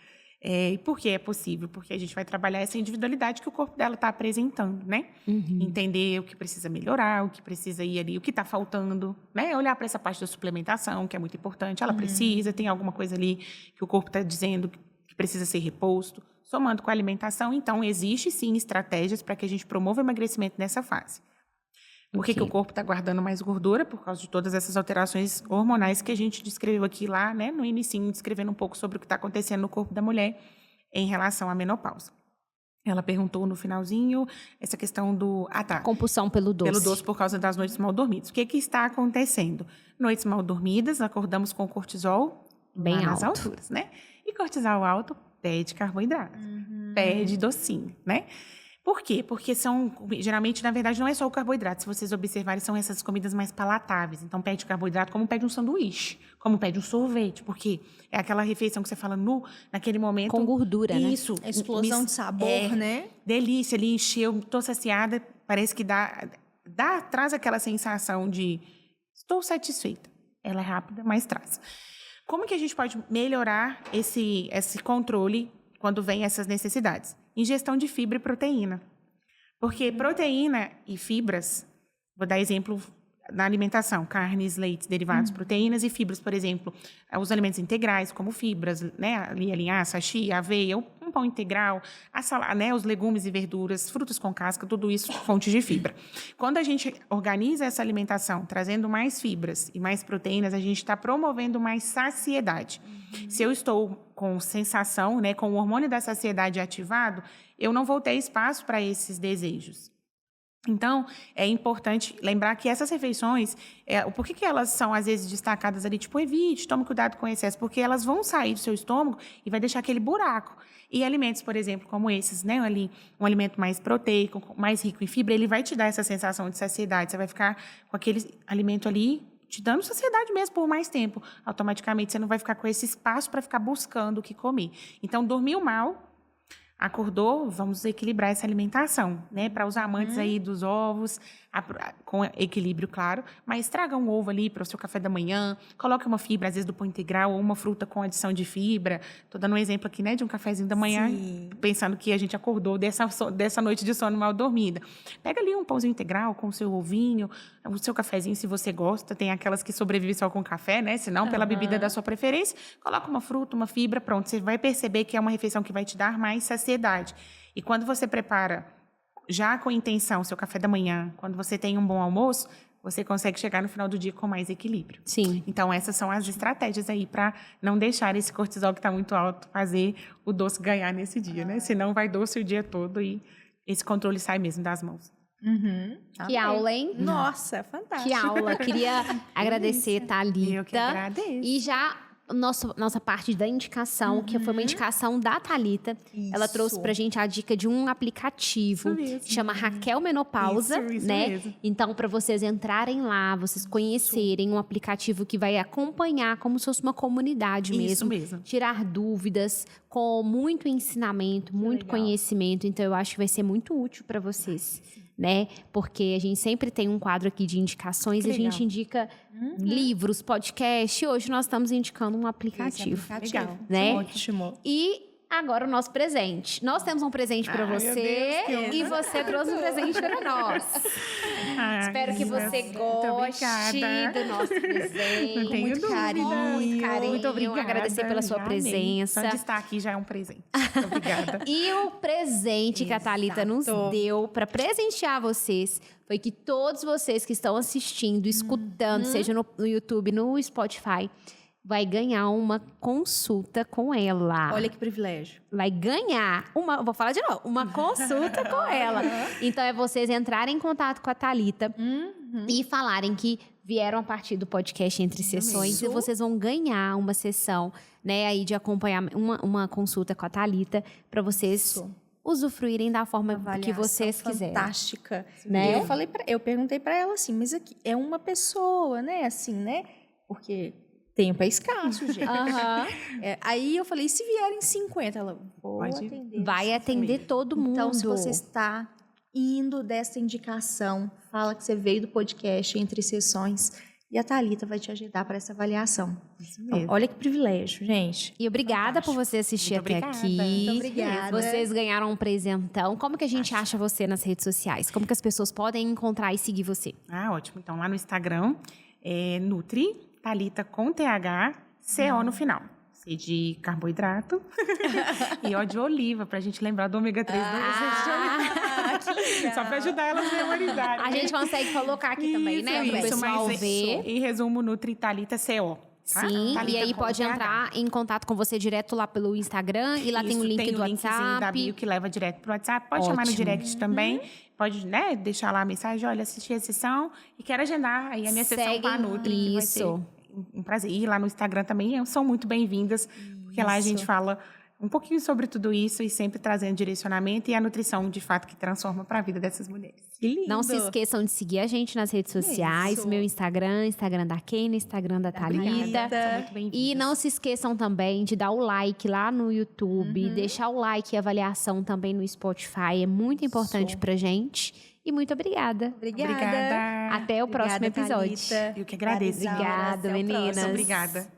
C: E por que é possível? Porque a gente vai trabalhar essa individualidade que o corpo dela está apresentando, né? Entender o que precisa melhorar, o que precisa ir ali, o que está faltando, né? Olhar para essa parte da suplementação, que é muito importante. Ela precisa, tem alguma coisa ali que o corpo está dizendo que precisa ser reposto. Somando com a alimentação, então, existe sim estratégias para que a gente promova o emagrecimento nessa fase. Por que o corpo está guardando mais gordura? Por causa de todas essas alterações hormonais que a gente descreveu aqui lá, né, no inicinho, descrevendo um pouco sobre o que está acontecendo no corpo da mulher em relação à menopausa. Ela perguntou no finalzinho essa questão do...
A: Compulsão pelo doce.
C: Pelo doce por causa das noites mal dormidas. O que está acontecendo? Noites mal dormidas, acordamos com o cortisol
A: bem
C: nas
A: alto.
C: alturas, né? E cortisol alto pede carboidrato, pede docinho, né? Por quê? Porque geralmente, na verdade, não é só o carboidrato. Se vocês observarem, são essas comidas mais palatáveis. Então, pede carboidrato como pede um sanduíche, como pede um sorvete. Porque é aquela refeição que você fala naquele momento...
A: Com gordura, né?
C: Isso.
B: A explosão de sabor, né?
C: Delícia, ali encheu, estou saciada. Parece que traz aquela sensação de estou satisfeita. Ela é rápida, mas traz. Como que a gente pode melhorar esse controle quando vem essas necessidades? Ingestão de fibra e proteína. Porque proteína e fibras, vou dar exemplo na alimentação, carnes, leites, derivados, proteínas e fibras, por exemplo, os alimentos integrais, como fibras, né, a linhaça, a chia, a aveia, um pão integral, a salada, né, os legumes e verduras, frutas com casca, tudo isso fontes de fibra. Quando a gente organiza essa alimentação, trazendo mais fibras e mais proteínas, a gente está promovendo mais saciedade. Se eu estou com sensação, né, com o hormônio da saciedade ativado, eu não vou ter espaço para esses desejos. Então, é importante lembrar que essas refeições, por que elas são, às vezes, destacadas ali? Tipo, evite, tome cuidado com excesso, porque elas vão sair do seu estômago e vai deixar aquele buraco. E alimentos, por exemplo, como esses, né? Ali, um alimento mais proteico, mais rico em fibra, ele vai te dar essa sensação de saciedade. Você vai ficar com aquele alimento ali te dando saciedade mesmo por mais tempo. Automaticamente, você não vai ficar com esse espaço para ficar buscando o que comer. Então, dormiu mal, Acordou, vamos equilibrar essa alimentação, né? Para os amantes aí dos ovos, com equilíbrio, claro. Mas traga um ovo ali para o seu café da manhã, coloque uma fibra, às vezes do pão integral, ou uma fruta com adição de fibra. Estou dando um exemplo aqui, né? De um cafezinho da manhã, pensando que a gente acordou dessa noite de sono mal dormida. Pega ali um pãozinho integral com o seu ovinho, o seu cafezinho, se você gosta. Tem aquelas que sobrevivem só com café, né? Se não, pela bebida da sua preferência. Coloca uma fruta, uma fibra, pronto. Você vai perceber que é uma refeição que vai te dar mais saciedade. E quando você prepara já com intenção o seu café da manhã, quando você tem um bom almoço, você consegue chegar no final do dia com mais equilíbrio.
A: Sim.
C: Então, essas são as estratégias aí para não deixar esse cortisol que está muito alto fazer o doce ganhar nesse dia, né? Senão vai doce o dia todo e esse controle sai mesmo das mãos.
A: Que aula, hein?
B: Nossa, fantástico.
A: Que aula. Queria agradecer, Thalita.
C: Eu que agradeço.
A: E já nossa parte da indicação, que foi uma indicação da Thalita. Ela trouxe pra gente a dica de um aplicativo que chama Raquel Menopausa,
C: Isso
A: né?
C: mesmo.
A: Então, para vocês entrarem lá, vocês conhecerem um aplicativo que vai acompanhar como se fosse uma comunidade
C: Isso
A: mesmo.
C: mesmo.
A: Tirar dúvidas com muito ensinamento, muito
B: legal.
A: conhecimento. Então, eu acho que vai ser muito útil para vocês, né? Porque a gente sempre tem um quadro aqui de indicações e a gente indica livros, podcast. E hoje nós estamos indicando um aplicativo.
B: Legal.
A: Né?
B: Ótimo.
A: E agora o nosso presente. Nós temos um presente para
C: Ai,
A: você
C: meu Deus, que honra.
A: e você trouxe um presente para nós. Espero que você goste do nosso presente.
C: Não tenho
A: muito
C: dúvida.
A: carinho,
C: Muito obrigada.
A: agradecer pela sua
C: Já amei.
A: presença.
C: Só de estar aqui já é um presente. Muito obrigada.
A: E o presente que a Thalita nos deu para presentear vocês foi que todos vocês que estão assistindo, escutando, seja no YouTube, no Spotify, vai ganhar uma consulta com ela.
B: Olha que privilégio.
A: Vai ganhar vou falar de novo, uma consulta com ela. Então é vocês entrarem em contato com a Thalita e falarem que vieram a partir do podcast Entre Sessões e vocês vão ganhar uma sessão, né, aí de acompanhar uma consulta com a Thalita para vocês usufruírem da forma que vocês quiserem.
B: Fantástica.
A: Né?
B: Eu perguntei para ela assim, mas aqui é uma pessoa, né, assim, né? Porque tempo é escasso, gente. Aí eu falei, e se vierem 50? Ela, vou atender.
A: Vai atender todo mundo.
B: Então, se você está indo dessa indicação, fala que você veio do podcast Entre Sessões e a Thalita vai te ajudar para essa avaliação. Então, olha que privilégio, gente.
A: E obrigada por você assistir
C: Muito
A: até
C: obrigada.
A: aqui.
B: Muito obrigada.
A: Vocês ganharam um presentão. Como que a gente acha você nas redes sociais? Como que as pessoas podem encontrar e seguir você?
C: Ótimo. Então, lá no Instagram, Nutri, Thalita com TH, CO no final. C de carboidrato e O de oliva, pra gente lembrar do ômega 3 do azeite de oliva.
B: Que legal.
C: Só pra ajudar elas a memorizarem.
A: A gente consegue colocar aqui também, né? Para o pessoal ver.
C: Em resumo, Nutri Thalita CO. Tá?
A: Sim,
C: Thalita
A: e aí
C: com
A: pode
C: TH.
A: entrar em contato com você direto lá pelo Instagram. E lá tem o link do
C: linkzinho da bio
A: WhatsApp.
C: que leva direto pro WhatsApp. Pode chamar no
A: Ótimo.
C: direct também. Pode, né, deixar lá a mensagem, olha, assisti a sessão e quero agendar aí a minha sessão com a Nutri. Que vai ser um prazer. E lá no Instagram também são muito bem-vindas, porque lá a gente fala um pouquinho sobre tudo isso e sempre trazendo direcionamento e a nutrição, de fato, que transforma para a vida dessas mulheres.
B: Que lindo.
A: Não se esqueçam de seguir a gente nas redes sociais.
B: Isso.
A: Meu Instagram da Kênia, Instagram da Thalita.
C: São muito bem-vindas.
A: E não se esqueçam também de dar o like lá no YouTube, deixar o like e avaliação também no Spotify. É muito importante pra gente. E muito obrigada.
B: Obrigada.
A: Até o próximo episódio.
B: Thalita.
C: Eu que agradeço.
A: Obrigada,
B: Até o
A: meninas.
B: próximo.
C: Obrigada.